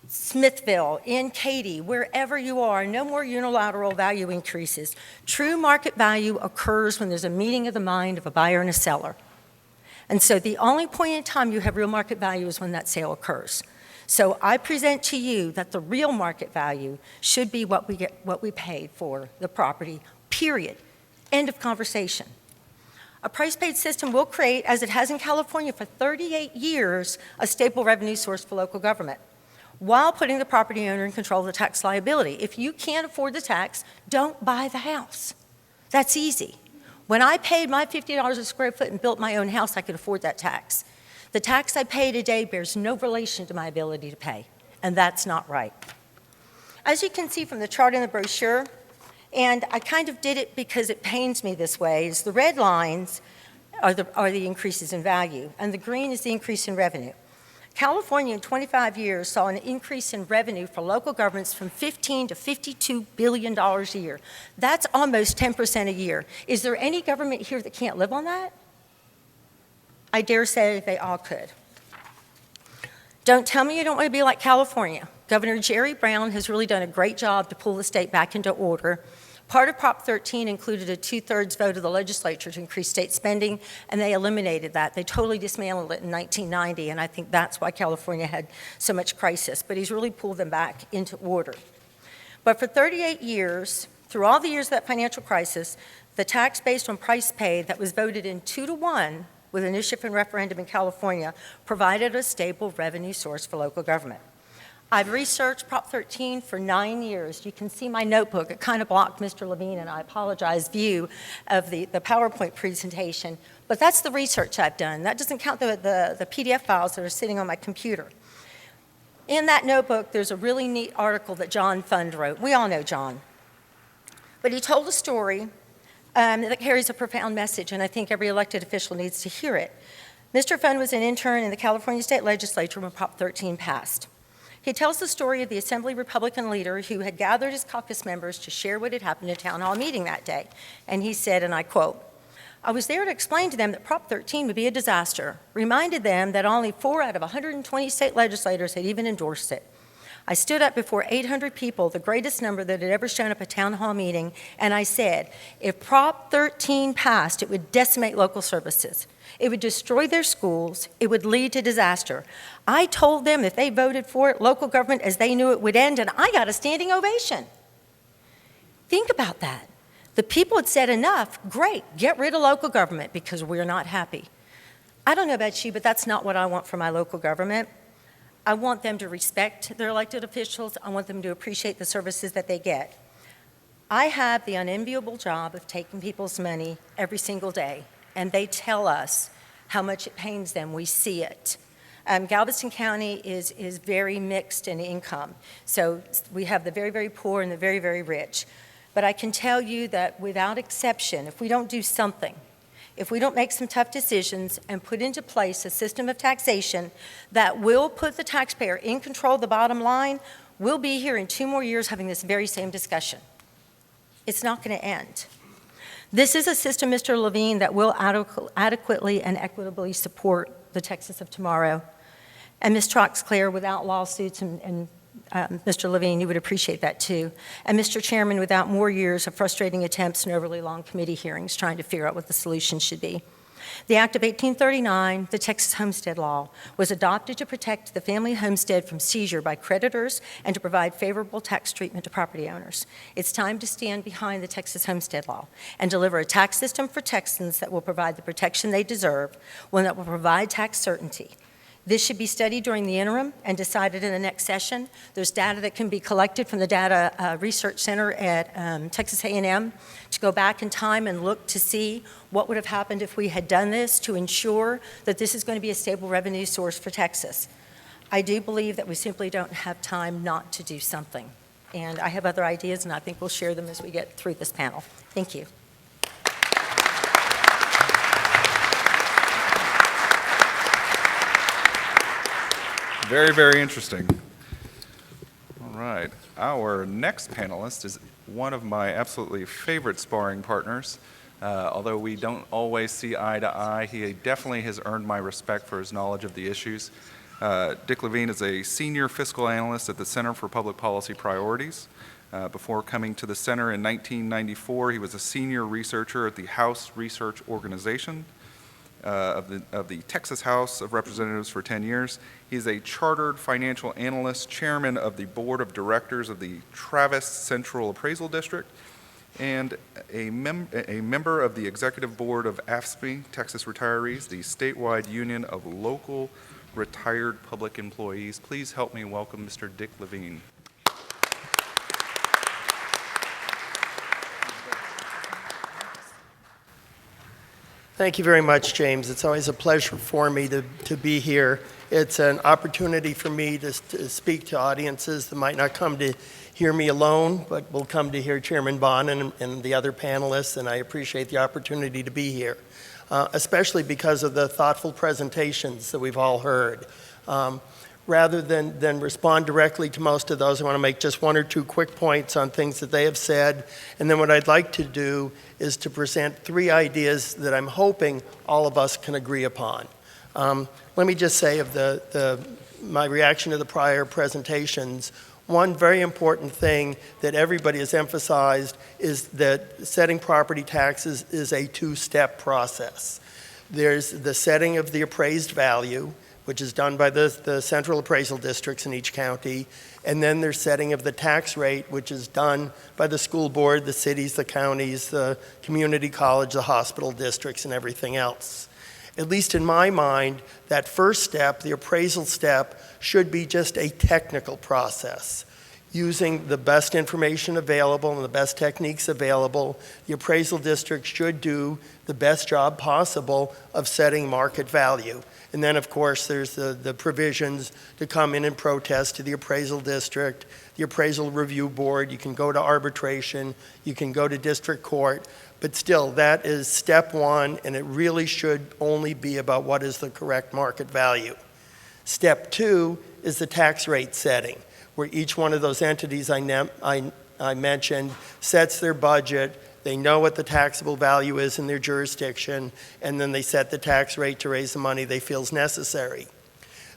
Smithville, in Katy, wherever you are. No more unilateral value increases. True market value occurs when there's a meeting of the mind of a buyer and a seller. And so the only point in time you have real market value is when that sale occurs. So I present to you that the real market value should be what we paid for the property, period. End of conversation. A price-paid system will create, as it has in California for 38 years, a stable revenue source for local government, while putting the property owner in control of the tax liability. If you can't afford the tax, don't buy the house. That's easy. When I paid my $50 a square foot and built my own house, I could afford that tax. The tax I pay today bears no relation to my ability to pay, and that's not right. As you can see from the chart in the brochure, and I kind of did it because it pains me this way, is the red lines are the increases in value, and the green is the increase in revenue. California in 25 years saw an increase in revenue for local governments from $15 to $52 billion a year. That's almost 10% a year. Is there any government here that can't live on that? I dare say they all could. Don't tell me you don't want to be like California. Governor Jerry Brown has really done a great job to pull the state back into order. Part of Prop 13 included a 2/3 vote of the legislature to increase state spending, and they eliminated that. They totally dismantled it in 1990, and I think that's why California had so much crisis. But he's really pulled them back into order. But for 38 years, through all the years of that financial crisis, the tax based on price paid that was voted in 2-1 with initiative and referendum in California provided a stable revenue source for local government. I've researched Prop 13 for 9 years. You can see my notebook. It kind of blocked Mr. Lavine, and I apologize, view of the PowerPoint presentation. But that's the research I've done. That doesn't count the PDF files that are sitting on my computer. In that notebook, there's a really neat article that John Fund wrote. We all know John. But he told a story that carries a profound message, and I think every elected official needs to hear it. Mr. Fund was an intern in the California State Legislature when Prop 13 passed. He tells the story of the Assembly Republican leader who had gathered his caucus members to share what had happened at a town hall meeting that day. And he said, and I quote, "I was there to explain to them that Prop 13 would be a disaster, reminded them that only 4 out of 120 state legislators had even endorsed it. I stood up before 800 people, the greatest number that had ever shown up at a town hall meeting, and I said, if Prop 13 passed, it would decimate local services. It would destroy their schools. It would lead to disaster. I told them if they voted for it, local government as they knew it would end, and I got a standing ovation. Think about that. The people had said enough, great, get rid of local government because we're not happy. I don't know about you, but that's not what I want for my local government. I want them to respect their elected officials. I want them to appreciate the services that they get. I have the unenviable job of taking people's money every single day, and they tell us how much it pains them. We see it. Galveston County is very mixed in income. So we have the very, very poor and the very, very rich. But I can tell you that without exception, if we don't do something, if we don't make some tough decisions and put into place a system of taxation that will put the taxpayer in control of the bottom line, we'll be here in 2 more years having this very same discussion. It's not going to end. This is a system, Mr. Lavine, that will adequately and equitably support the Texas of tomorrow. And Ms. Troxclair, without lawsuits, and Mr. Lavine, you would appreciate that too. And Mr. Chairman, without more years of frustrating attempts and overly long committee hearings trying to figure out what the solution should be. The Act of 1839, the Texas Homestead Law, was adopted to protect the family homestead from seizure by creditors and to provide favorable tax treatment to property owners. It's time to stand behind the Texas Homestead Law and deliver a tax system for Texans that will provide the protection they deserve, one that will provide tax certainty. This should be studied during the interim and decided in the next session. There's data that can be collected from the Data Research Center at Texas A&M to go back in time and look to see what would have happened if we had done this to ensure that this is going to be a stable revenue source for Texas. I do believe that we simply don't have time not to do something. And I have other ideas, and I think we'll share them as we get through this panel. Thank you. Very, very interesting. All right. Our next panelist is one of my absolutely favorite sparring partners. Although we don't always see eye to eye, he definitely has earned my respect for his knowledge of the issues. Dick Lavine is a senior fiscal analyst at the Center for Public Policy Priorities. Before coming to the center in 1994, he was a senior researcher at the House Research Organization of the Texas House of Representatives for 10 years. He's a chartered financial analyst, chairman of the board of directors of the Travis Central Appraisal District, and a member of the executive board of AFSCME, Texas Retirees, the statewide union of local retired public employees. Please help me welcome Mr. Dick Lavine. Thank you very much, James. It's always a pleasure for me to be here. It's an opportunity for me to speak to audiences that might not come to hear me alone, but will come to hear Chairman Bonnen and the other panelists, and I appreciate the opportunity to be here, especially because of the thoughtful presentations that we've all heard. Rather than respond directly to most of those, I want to make just 1 or 2 quick points on things that they have said. And then what I'd like to do is to present 3 ideas that I'm hoping all of us can agree upon. Let me just say of my reaction to the prior presentations, one very important thing that everybody has emphasized is that setting property taxes is a 2-step process. There's the setting of the appraised value, which is done by the central appraisal districts in each county, and then there's setting of the tax rate, which is done by the school board, the cities, the counties, the community college, the hospital districts, and everything else. At least in my mind, that first step, the appraisal step, should be just a technical process. Using the best information available and the best techniques available, the appraisal district should do the best job possible of setting market value. And then, of course, there's the provisions to come in and protest to the appraisal district, the appraisal review board. You can go to arbitration. You can go to district court. But still, that is step 1, and it really should only be about what is the correct market value. Step 2 is the tax rate setting, where each one of those entities I mentioned sets their budget. They know what the taxable value is in their jurisdiction, and then they set the tax rate to raise the money they feel is necessary.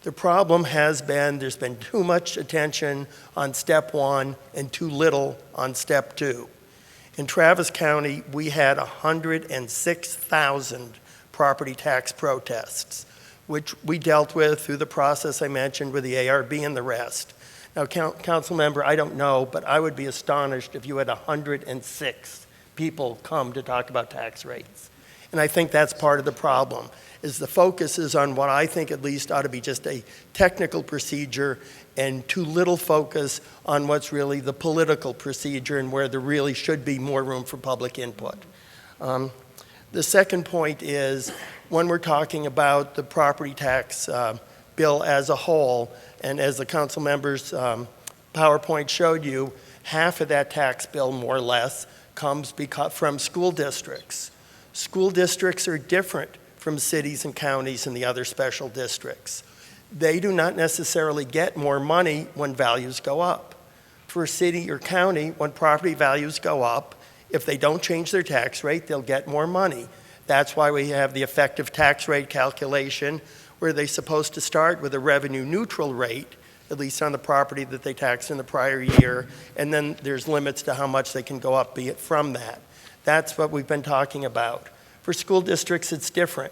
The problem has been there's been too much attention on step one and too little on step two. In Travis County, we had 106,000 property tax protests, which we dealt with through the process I mentioned with the ARB and the rest. Now, Councilmember, I don't know, but I would be astonished if you had 106 people come to talk about tax rates. And I think that's part of the problem, is the focus is on what I think at least ought to be just a technical procedure and too little focus on what's really the political procedure and where there really should be more room for public input. The second point is when we're talking about the property tax bill as a whole, and as the council members' PowerPoint showed you, half of that tax bill, more or less, comes from school districts. School districts are different from cities and counties and the other special districts. They do not necessarily get more money when values go up. For a city or county, when property values go up, if they don't change their tax rate, they'll get more money. That's why we have the effective tax rate calculation, where they're supposed to start with a revenue neutral rate, at least on the property that they taxed in the prior year, and then there's limits to how much they can go up from that. That's what we've been talking about. For school districts, it's different.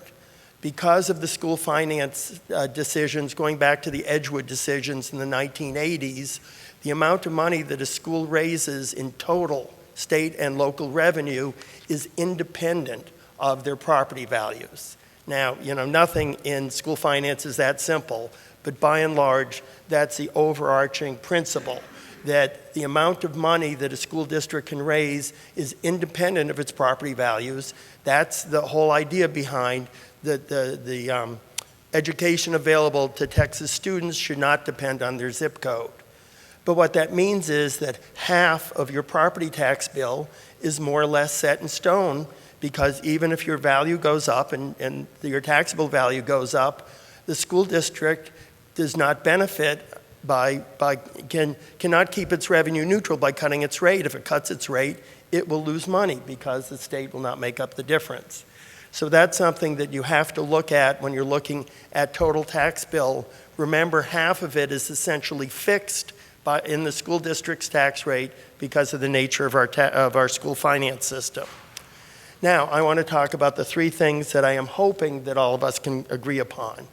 Because of the school finance decisions, going back to the Edgewood decisions in the 1980s, the amount of money that a school raises in total state and local revenue is independent of their property values. Now, nothing in school finance is that simple, but by and large, that's the overarching principle, that the amount of money that a school district can raise is independent of its property values. That's the whole idea behind the education available to Texas students should not depend on their zip code. But what that means is that half of your property tax bill is more or less set in stone, because even if your value goes up and your taxable value goes up, the school district does not benefit cannot keep its revenue neutral by cutting its rate. If it cuts its rate, it will lose money because the state will not make up the difference. So that's something that you have to look at when you're looking at total tax bill. Remember, half of it is essentially fixed in the school district's tax rate because of the nature of our school finance system. Now, I want to talk about the three things that I am hoping that all of us can agree upon.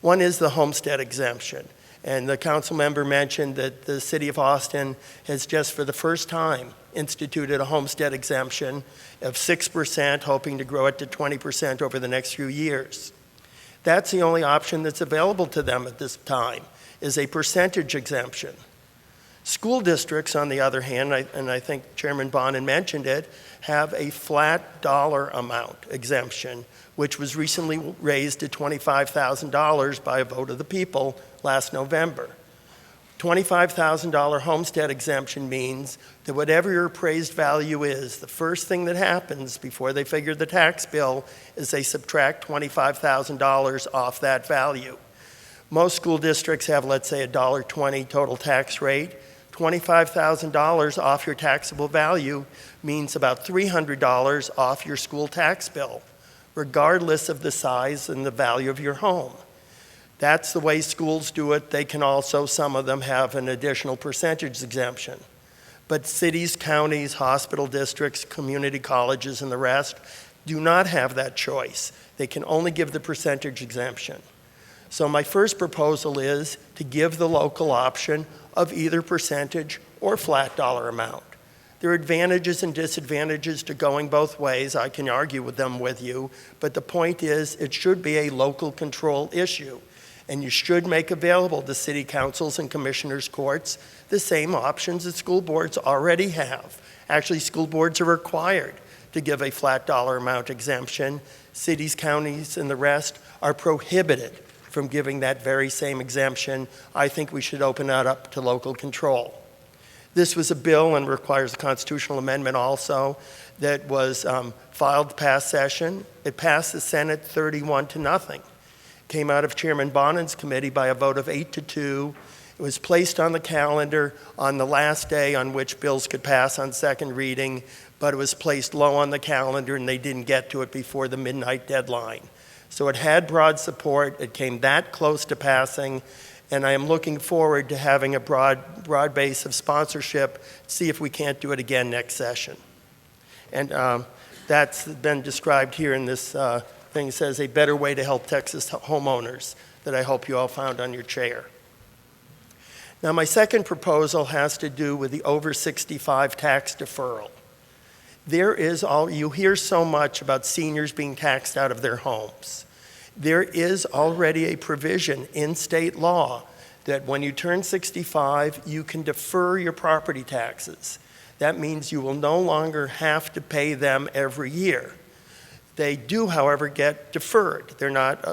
One is the homestead exemption. And the council member mentioned that the city of Austin has just for the first time instituted a homestead exemption of 6%, hoping to grow it to 20% over the next few years. That's the only option that's available to them at this time, is a percentage exemption. School districts, on the other hand, and I think Chairman Bonnen mentioned it, have a flat dollar amount exemption, which was recently raised to $25,000 by a vote of the people last November. $25,000 homestead exemption means that whatever your appraised value is, the first thing that happens before they figure the tax bill is they subtract $25,000 off that value. Most school districts have, let's say, a $1.20 total tax rate. $25,000 off your taxable value means about $300 off your school tax bill, regardless of the size and the value of your home. That's the way schools do it. They can also, some of them have an additional percentage exemption. But cities, counties, hospital districts, community colleges, and the rest do not have that choice. They can only give the percentage exemption. So my first proposal is to give the local option of either percentage or flat dollar amount. There are advantages and disadvantages to going both ways. I can argue with them with you, but the point is it should be a local control issue, and you should make available to city councils and commissioners' courts the same options that school boards already have. Actually, school boards are required to give a flat dollar amount exemption. Cities, counties, and the rest are prohibited from giving that very same exemption. I think we should open that up to local control. This was a bill and requires a constitutional amendment also that was filed past session. It passed the Senate 31-0. Came out of Chairman Bonnen's committee by a vote of 8-2. It was placed on the calendar on the last day on which bills could pass on second reading, but it was placed low on the calendar and they didn't get to it before the midnight deadline. So it had broad support. It came that close to passing, and I am looking forward to having a broad base of sponsorship, see if we can't do it again next session. And that's been described here in this thing. It says a better way to help Texas homeowners that I hope you all found on your chair. Now, my second proposal has to do with the over 65 tax deferral. You hear so much about seniors being taxed out of their homes. There is already a provision in state law that when you turn 65, you can defer your property taxes. That means you will no longer have to pay them every year. They do, however, get deferred. They're not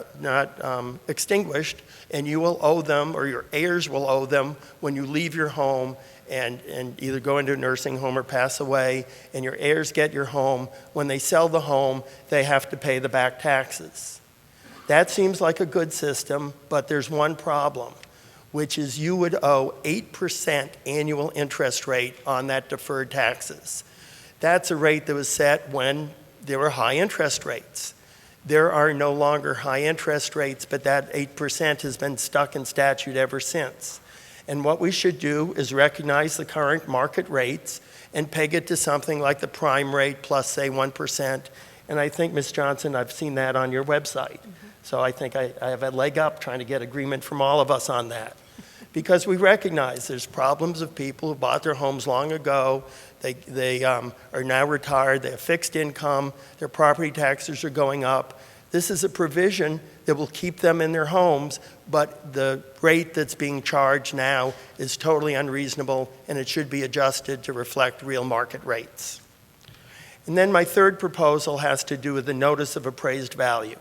extinguished, and you will owe them, or your heirs will owe them, when you leave your home and either go into a nursing home or pass away, and your heirs get your home. When they sell the home, they have to pay the back taxes. That seems like a good system, but there's one problem, which is you would owe 8% annual interest rate on that deferred taxes. That's a rate that was set when there were high interest rates. There are no longer high interest rates, but that 8% has been stuck in statute ever since. And what we should do is recognize the current market rates and peg it to something like the prime rate plus, say, 1%. And I think, Ms. Johnson, I've seen that on your website. So I think I have a leg up trying to get agreement from all of us on that. Because we recognize there's problems of people who bought their homes long ago. They are now retired. They have fixed income. Their property taxes are going up. This is a provision that will keep them in their homes, but the rate that's being charged now is totally unreasonable, and it should be adjusted to reflect real market rates. And then my third proposal has to do with the notice of appraised value.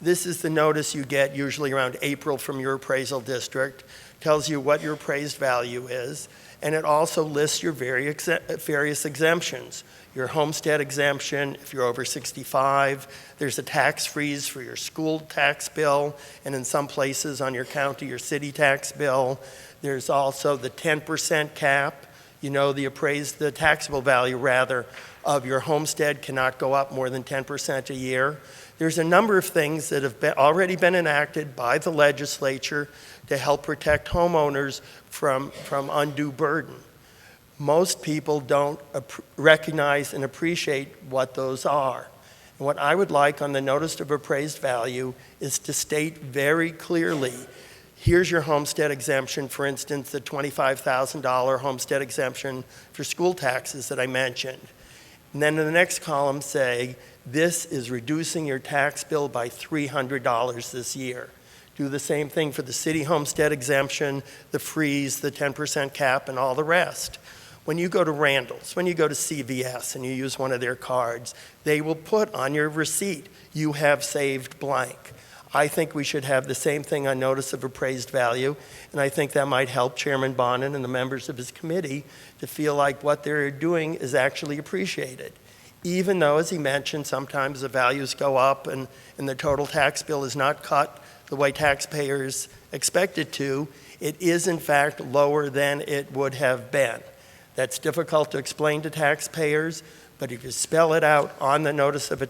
This is the notice you get usually around April from your appraisal district. Tells you what your appraised value is, and it also lists your various exemptions. Your homestead exemption, if you're over 65, there's a tax freeze for your school tax bill, and in some places on your county or city tax bill. There's also the 10% cap. You know, the taxable value, rather, of your homestead cannot go up more than 10% a year. There's a number of things that have already been enacted by the legislature to help protect homeowners from undue burden. Most people don't recognize and appreciate what those are. And what I would like on the notice of appraised value is to state very clearly, here's your homestead exemption, for instance, the $25,000 homestead exemption for school taxes that I mentioned. And then in the next column say, this is reducing your tax bill by $300 this year. Do the same thing for the city homestead exemption, the freeze, the 10% cap, and all the rest. When you go to Randall's, when you go to CVS and you use one of their cards, they will put on your receipt, you have saved blank. I think we should have the same thing on notice of appraised value, and I think that might help Chairman Bonnen and the members of his committee to feel like what they're doing is actually appreciated. Even though, as he mentioned, sometimes the values go up and the total tax bill is not cut the way taxpayers expect it to, it is in fact lower than it would have been. That's difficult to explain to taxpayers, but if you spell it out on the notice of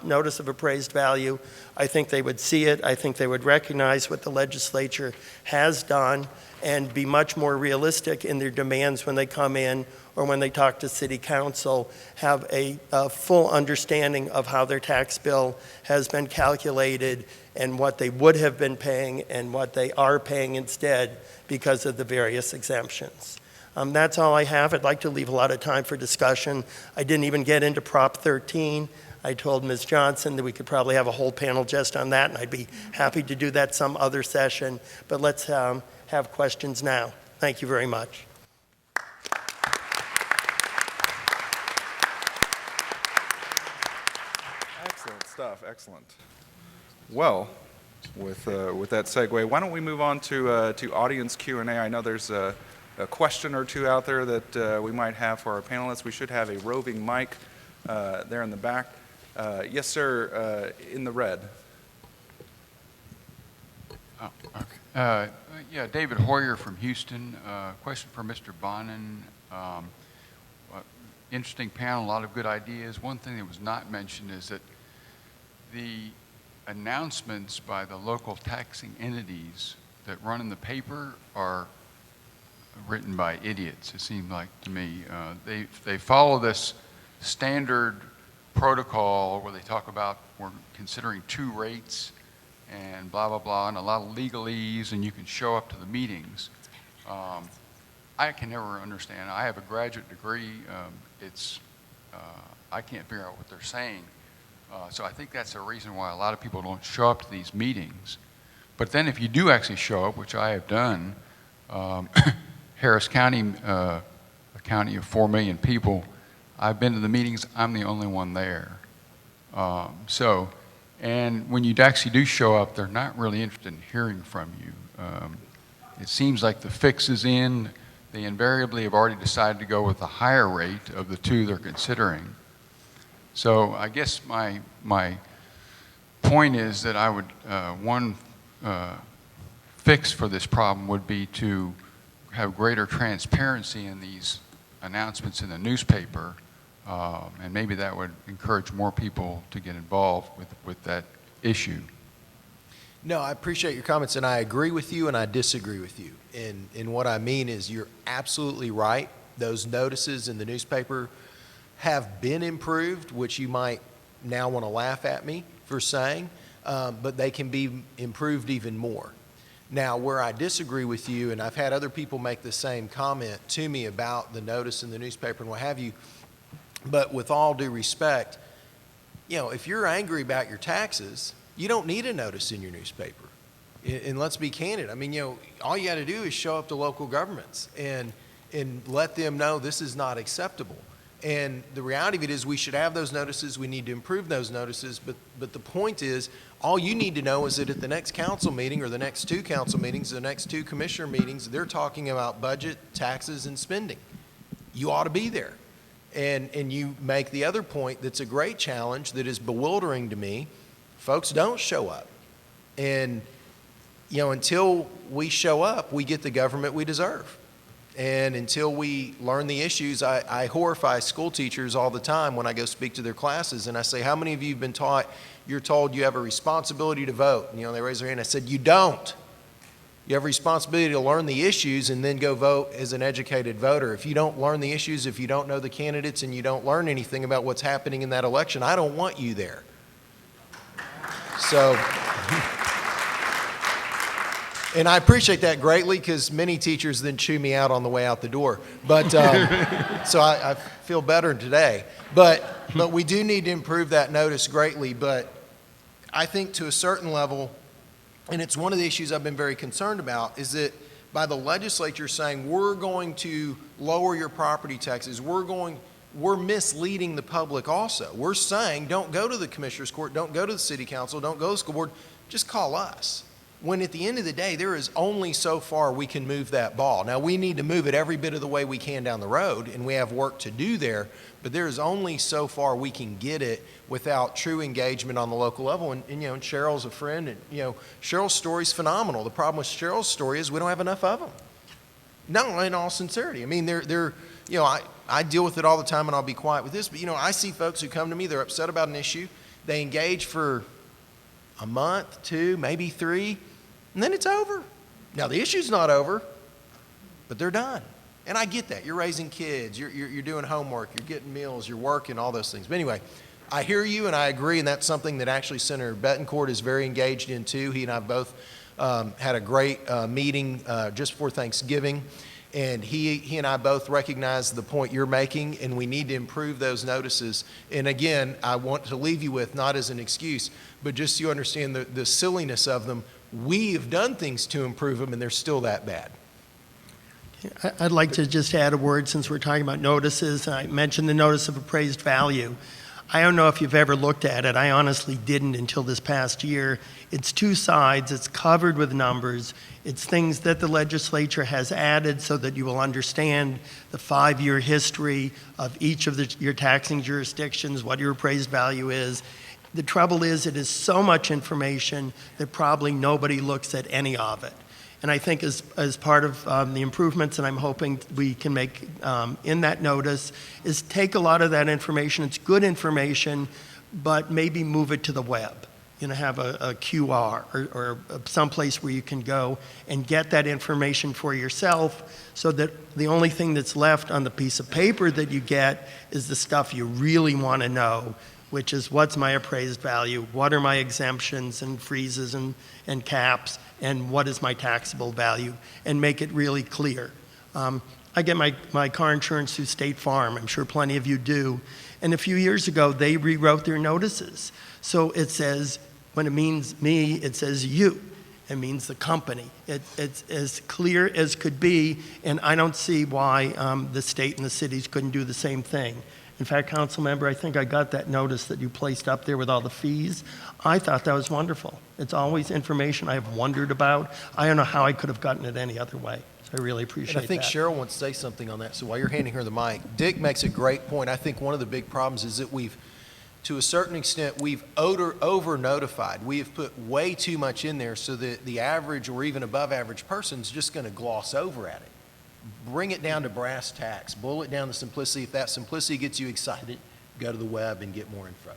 notice of appraised value, I think they would see it. I think they would recognize what the legislature has done and be much more realistic in their demands when they come in or when they talk to city council, have a full understanding of how their tax bill has been calculated and what they would have been paying and what they are paying instead because of the various exemptions. That's all I have. I'd like to leave a lot of time for discussion. I didn't even get into Prop 13. I told Ms. Johnson that we could probably have a whole panel just on that, and I'd be happy to do that some other session. But let's have questions now. Thank you very much. Excellent stuff, excellent. Well, with that segue, why don't we move on to audience Q&A? I know there's a question or two out there that we might have for our panelists. We should have a roving mic there in the back. Yes, sir, in the red. Oh, okay. Yeah, David Hoyer from Houston. Question for Mr. Bonnen. Interesting panel, a lot of good ideas. One thing that was not mentioned is that the announcements by the local taxing entities that run in the paper are written by idiots, it seems like to me. They follow this standard protocol where they talk about we're considering 2 rates and blah, blah, blah, and a lot of legalese, and you can show up to the meetings. I can never understand. I have a graduate degree. I can't figure out what they're saying. So I think that's the reason why a lot of people don't show up to these meetings. But then if you do actually show up, which I have done, Harris County, a county of 4 million people, I've been to the meetings, I'm the only one there. And when you actually do show up, they're not really interested in hearing from you. It seems like the fix is in. They invariably have already decided to go with the higher rate of the 2 they're considering. So I guess my point is that I would, one fix for this problem would be to have greater transparency in these announcements in the newspaper, and maybe that would encourage more people to get involved with that issue. No, I appreciate your comments, and I agree with you, and I disagree with you. And what I mean is you're absolutely right. Those notices in the newspaper have been improved, which you might now want to laugh at me for saying, but they can be improved even more. Now, where I disagree with you, and I've had other people make the same comment to me about the notice in the newspaper and what have you, but with all due respect, if you're angry about your taxes, you don't need a notice in your newspaper. And let's be candid. I mean, all you got to do is show up to local governments and let them know this is not acceptable. And the reality of it is we should have those notices. We need to improve those notices. But the point is, all you need to know is that at the next council meeting or the next 2 council meetings, the next 2 commissioner meetings, they're talking about budget, taxes, and spending. You ought to be there. And you make the other point that's a great challenge that is bewildering to me. Folks don't show up. And, until we show up, we get the government we deserve. And until we learn the issues, I horrify school teachers all the time when I go speak to their classes, and I say, how many of you have been taught, you're told you have a responsibility to vote? And, they raise their hand. I said, you don't. You have a responsibility to learn the issues and then go vote as an educated voter. If you don't learn the issues, if you don't know the candidates, and you don't learn anything about what's happening in that election, I don't want you there. So, and I appreciate that greatly because many teachers then chew me out on the way out the door. But so I feel better today. But we do need to improve that notice greatly. But I think to a certain level, and it's one of the issues I've been very concerned about, is that by the legislature saying we're going to lower your property taxes, we're misleading the public also. We're saying don't go to the commissioner's court, don't go to the city council, don't go to the school board, just call us. When at the end of the day, there is only so far we can move that ball. Now, we need to move it every bit of the way we can down the road, and we have work to do there, but there is only so far we can get it without true engagement on the local level. And Cheryl's a friend, and, Cheryl's story is phenomenal. The problem with Cheryl's story is we don't have enough of them. No, in all sincerity. I mean, I deal with it all the time, and I'll be quiet with this, but, I see folks who come to me, they're upset about an issue, they engage for a month, 2, maybe 3, and then it's over. Now, the issue's not over, but they're done. And I get that. You're raising kids, you're doing homework, you're getting meals, you're working, all those things. But anyway, I hear you and I agree, and that's something that actually Senator Betancourt is very engaged in too. He and I both had a great meeting just before Thanksgiving. And he and I both recognize the point you're making, and we need to improve those notices. And again, I want to leave you with, not as an excuse, but just so you understand the silliness of them. We have done things to improve them, and they're still that bad. I'd like to just add a word since we're talking about notices. I mentioned the notice of appraised value. I don't know if you've ever looked at it. I honestly didn't until this past year. It's 2 sides. It's covered with numbers. It's things that the legislature has added so that you will understand the 5-year history of each of your taxing jurisdictions, what your appraised value is. The trouble is it is so much information that probably nobody looks at any of it. And I think as part of the improvements that I'm hoping we can make in that notice is take a lot of that information. It's good information, but maybe move it to the web. have a QR or someplace where you can go and get that information for yourself, so that the only thing that's left on the piece of paper that you get is the stuff you really want to know, which is what's my appraised value, what are my exemptions and freezes and caps, and what is my taxable value, and make it really clear. I get my car insurance through State Farm. I'm sure plenty of you do. And a few years ago, they rewrote their notices. So it says, when it means me, it says you. It means the company. It's as clear as could be, and I don't see why the state and the cities couldn't do the same thing. In fact, Councilmember, I think I got that notice that you placed up there with all the fees. I thought that was wonderful. It's always information I have wondered about. I don't know how I could have gotten it any other way. So I really appreciate that. And I think Cheryl wants to say something on that. So while you're handing her the mic, Dick makes a great point. I think one of the big problems is that to a certain extent, we've over-notified. We have put way too much in there so that the average or even above average person is just going to gloss over at it. Bring it down to brass tacks. Boil it down to simplicity. If that simplicity gets you excited, go to the web and get more info.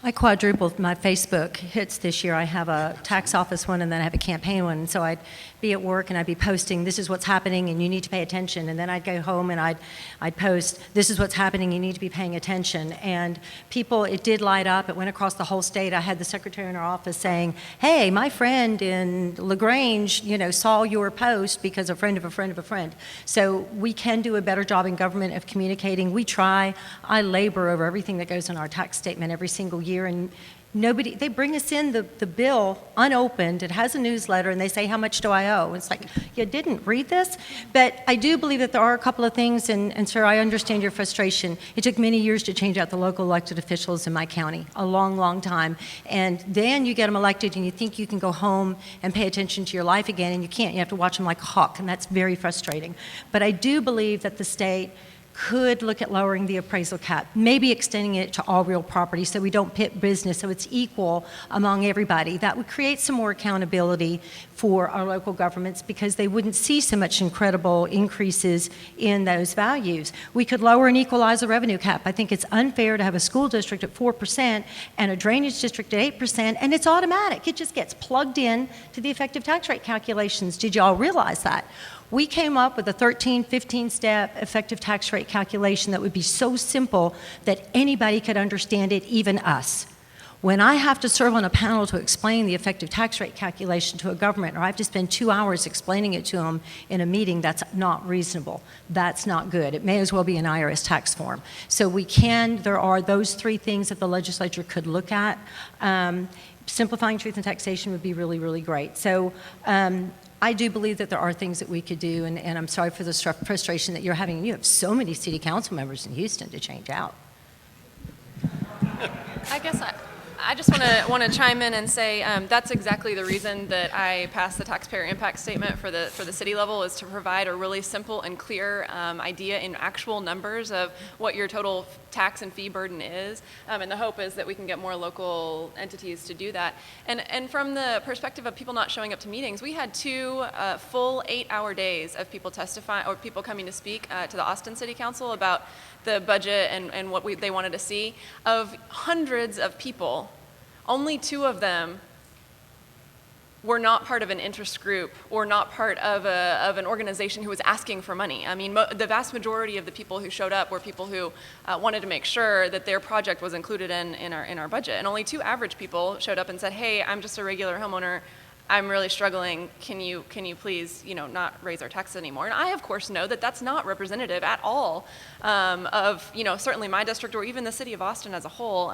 I quadrupled my Facebook hits this year. I have a tax office one, and then I have a campaign one. And so I'd be at work and I'd be posting, this is what's happening and you need to pay attention. And then I'd go home and I'd post, this is what's happening, you need to be paying attention. And people, it did light up. It went across the whole state. I had the secretary in our office saying, hey, my friend in LaGrange, saw your post because a friend of a friend of a friend. So we can do a better job in government of communicating. We try. I labor over everything that goes in our tax statement every single year, and they bring us in the bill unopened. It has a newsletter, and they say, how much do I owe? It's like, you didn't read this? But I do believe that there are a couple of things, and sir, I understand your frustration. It took many years to change out the local elected officials in my county, a long, long time. And then you get them elected, and you think you can go home and pay attention to your life again, and you can't. You have to watch them like a hawk, and that's very frustrating. But I do believe that the state could look at lowering the appraisal cap, maybe extending it to all real property so we don't pit business, so it's equal among everybody. That would create some more accountability for our local governments because they wouldn't see so much incredible increases in those values. We could lower and equalize the revenue cap. I think it's unfair to have a school district at 4% and a drainage district at 8%, and it's automatic. It just gets plugged in to the effective tax rate calculations. Did y'all realize that? We came up with a 13, 15-step effective tax rate calculation that would be so simple that anybody could understand it, even us. When I have to serve on a panel to explain the effective tax rate calculation to a government, or I have to spend 2 hours explaining it to them in a meeting, that's not reasonable. That's not good. It may as well be an IRS tax form. So there are those three things that the legislature could look at. Simplifying truth and taxation would be really, really great. So I do believe that there are things that we could do, and I'm sorry for the frustration that you're having. You have so many city council members in Houston to change out. I guess I just want to chime in and say that's exactly the reason that I passed the taxpayer impact statement for the city level, is to provide a really simple and clear idea in actual numbers of what your total tax and fee burden is, and the hope is that we can get more local entities to do that. And from the perspective of people not showing up to meetings, we had 2 full 8-hour days of people testifying or people coming to speak to the Austin City Council about the budget and what they wanted to see. Of hundreds of people, only 2 of them were not part of an interest group or not part of an organization who was asking for money. I mean, the vast majority of the people who showed up were people who wanted to make sure that their project was included in our budget. And only 2 average people showed up and said, hey, I'm just a regular homeowner. I'm really struggling. Can you please, not raise our taxes anymore? And I, of course, know that that's not representative at all of, certainly my district or even the city of Austin as a whole.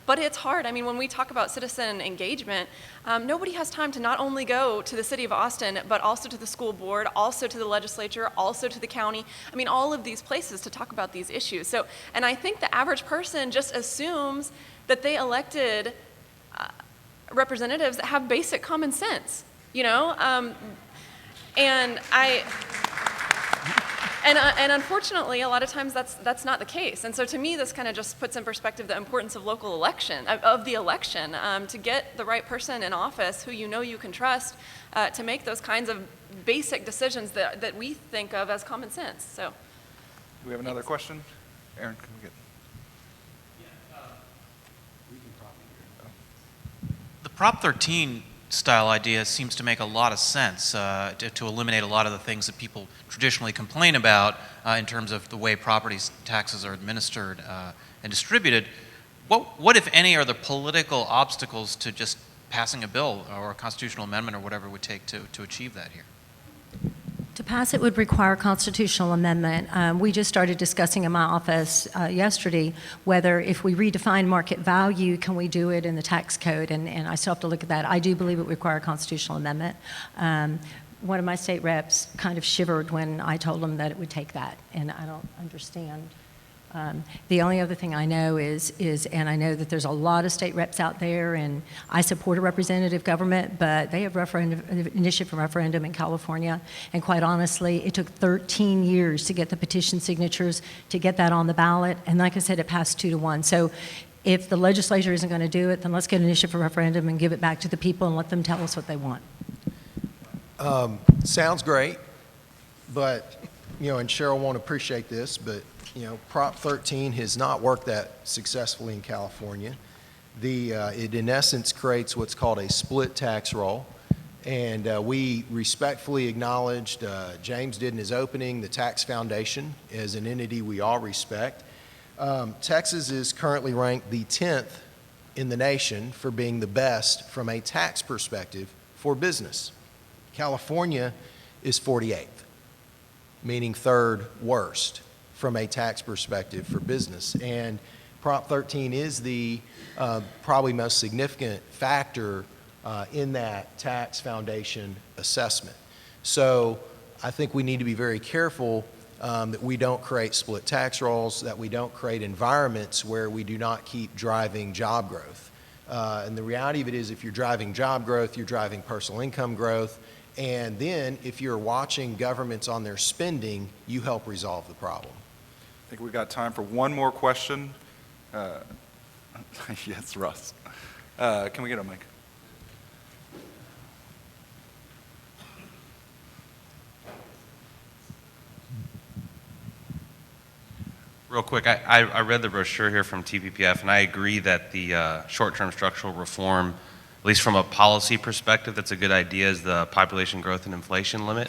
But it's hard. I mean, when we talk about citizen engagement, nobody has time to not only go to the city of Austin, but also to the school board, also to the legislature, also to the county. I mean, all of these places to talk about these issues. So, and I think the average person just assumes that they elected representatives that have basic common sense, and unfortunately, a lot of times that's not the case. And so to me, this kind of just puts in perspective the importance of local election, of the election, to get the right person in office who you can trust to make those kinds of basic decisions that we think of as common sense. So, Do we have another question? Aaron, can we get? Prop 13 style idea seems to make a lot of sense to eliminate a lot of the things that people traditionally complain about in terms of the way property taxes are administered and distributed. What, if any, are the political obstacles to just passing a bill or a constitutional amendment or whatever it would take to achieve that here? To pass it would require a constitutional amendment. We just started discussing in my office yesterday whether if we redefine market value, can we do it in the tax code, and I still have to look at that. I do believe it would require a constitutional amendment. One of my state reps kind of shivered when I told him that it would take that, and I don't understand. The only other thing I know is, and I know that there's a lot of state reps out there, and I support a representative government, but they have initiative for referendum in California, and quite honestly, it took 13 years to get the petition signatures to get that on the ballot, and like I said, it passed 2-1. So if the legislature isn't going to do it, then let's get an initiative for referendum and give it back to the people and let them tell us what they want. Sounds great, but, and Cheryl won't appreciate this, but Prop 13 has not worked that successfully in California. It in essence creates what's called a split tax roll, and we respectfully acknowledged, James did in his opening, the Tax Foundation as an entity we all respect. Texas is currently ranked the 10th in the nation for being the best from a tax perspective for business. California is 48th, meaning third worst from a tax perspective for business. And Prop 13 is the probably most significant factor in that tax foundation assessment. So I think we need to be very careful that we don't create split tax rolls, that we don't create environments where we do not keep driving job growth. And the reality of it is if you're driving job growth, you're driving personal income growth, and then if you're watching governments on their spending, you help resolve the problem. I think we got time for one more question. Yes, Russ. Can we get a mic? Real quick, I read the brochure here from TPPF, and I agree that the short-term structural reform, at least from a policy perspective, that's a good idea, is the population growth and inflation limit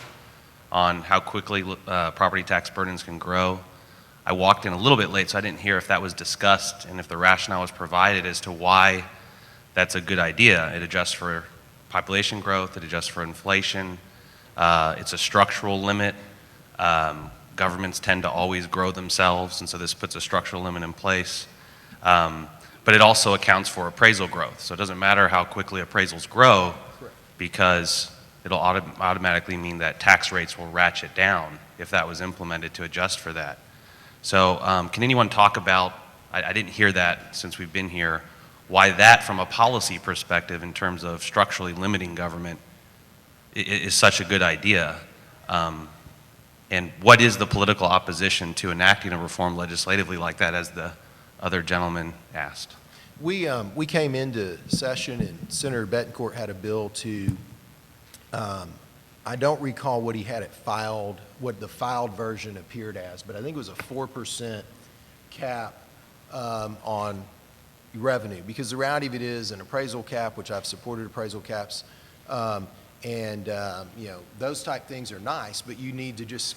on how quickly property tax burdens can grow. I walked in a little bit late, so I didn't hear if that was discussed and if the rationale was provided as to why that's a good idea. It adjusts for population growth, it adjusts for inflation, it's a structural limit. Governments tend to always grow themselves, and so this puts a structural limit in place. But it also accounts for appraisal growth, so it doesn't matter how quickly appraisals grow, because it'll automatically mean that tax rates will ratchet down if that was implemented to adjust for that. So can anyone talk about, I didn't hear that since we've been here, why that from a policy perspective in terms of structurally limiting government is such a good idea? And what is the political opposition to enacting a reform legislatively like that, as the other gentleman asked? We came into session and Senator Betancourt had a bill to, I don't recall what he had it filed, what the filed version appeared as, but I think it was a 4% cap on revenue. Because the reality of it is an appraisal cap, which I've supported appraisal caps, those type things are nice, but you need to just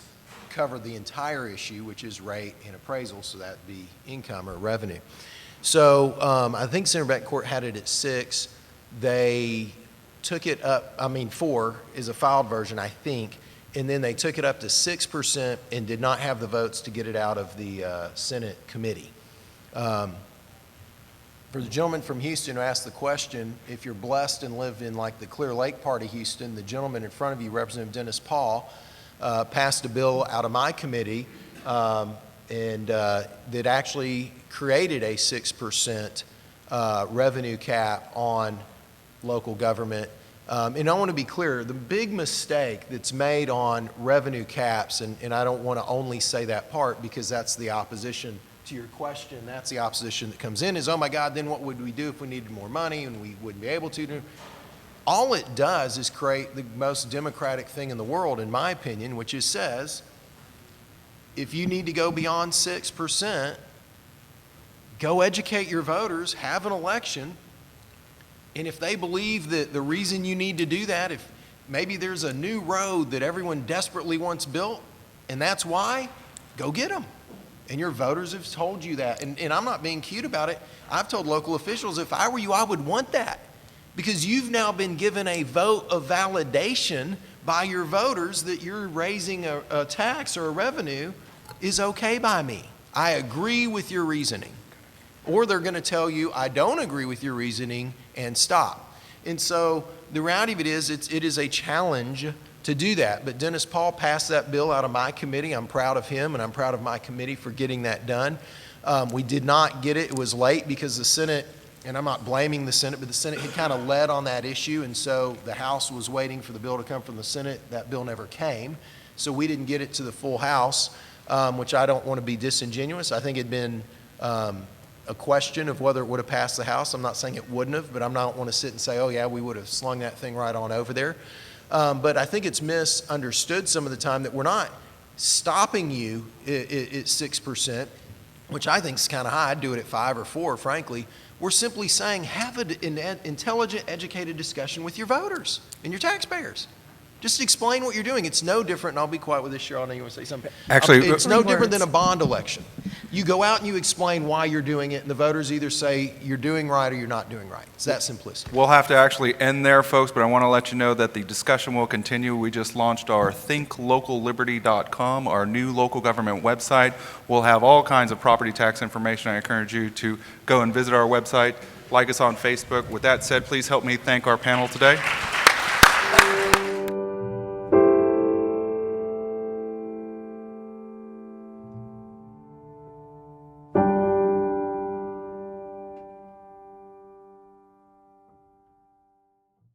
cover the entire issue, which is rate and appraisal, so that'd be income or revenue. So I think Senator Betancourt had it at 6. They took it up, 4 is a filed version, I think, and then they took it up to 6% and did not have the votes to get it out of the Senate committee. For the gentleman from Houston who asked the question, if you're blessed and live in like the Clear Lake part of Houston, the gentleman in front of you, Representative Dennis Paul, passed a bill out of my committee that actually created a 6% revenue cap on local government. And I want to be clear, the big mistake that's made on revenue caps, and I don't want to only say that part because that's the opposition to your question, that's the opposition that comes in, is, oh my God, then what would we do if we needed more money and we wouldn't be able to? All it does is create the most democratic thing in the world, in my opinion, which is says, if you need to go beyond 6%, go educate your voters, have an election, And if they believe that the reason you need to do that, if maybe there's a new road that everyone desperately wants built, and that's why, go get them. And your voters have told you that. And I'm not being cute about it. I've told local officials, if I were you, I would want that. Because you've now been given a vote of validation by your voters that you're raising a tax or a revenue is okay by me. I agree with your reasoning. Or they're going to tell you, I don't agree with your reasoning, and stop. And so the reality of it is, it is a challenge to do that. But Dennis Paul passed that bill out of my committee. I'm proud of him, and I'm proud of my committee for getting that done. We did not get it. It was late because the Senate, and I'm not blaming the Senate, but the Senate had kind of led on that issue, and so the House was waiting for the bill to come from the Senate. That bill never came, so we didn't get it to the full House, which I don't want to be disingenuous. I think it had been a question of whether it would have passed the House. I'm not saying it wouldn't have, but I don't want to sit and say, oh yeah, we would have slung that thing right on over there. But I think it's misunderstood some of the time that we're not stopping you at 6%, which I think is kind of high. I'd do it at 5 or 4, frankly. We're simply saying have an intelligent, educated discussion with your voters and your taxpayers. Just explain what you're doing. It's no different, and I'll be quiet with this, Cheryl. I know you want to say something. Actually, it's no different than a bond election. You go out and you explain why you're doing it, and the voters either say you're doing right or you're not doing right. It's that simplistic. We'll have to actually end there, folks, but I want to let you know that the discussion will continue. We just launched our thinklocalliberty.com, our new local government website. We'll have all kinds of property tax information. I encourage you to go and visit our website, like us on Facebook. With that said, please help me thank our panel today.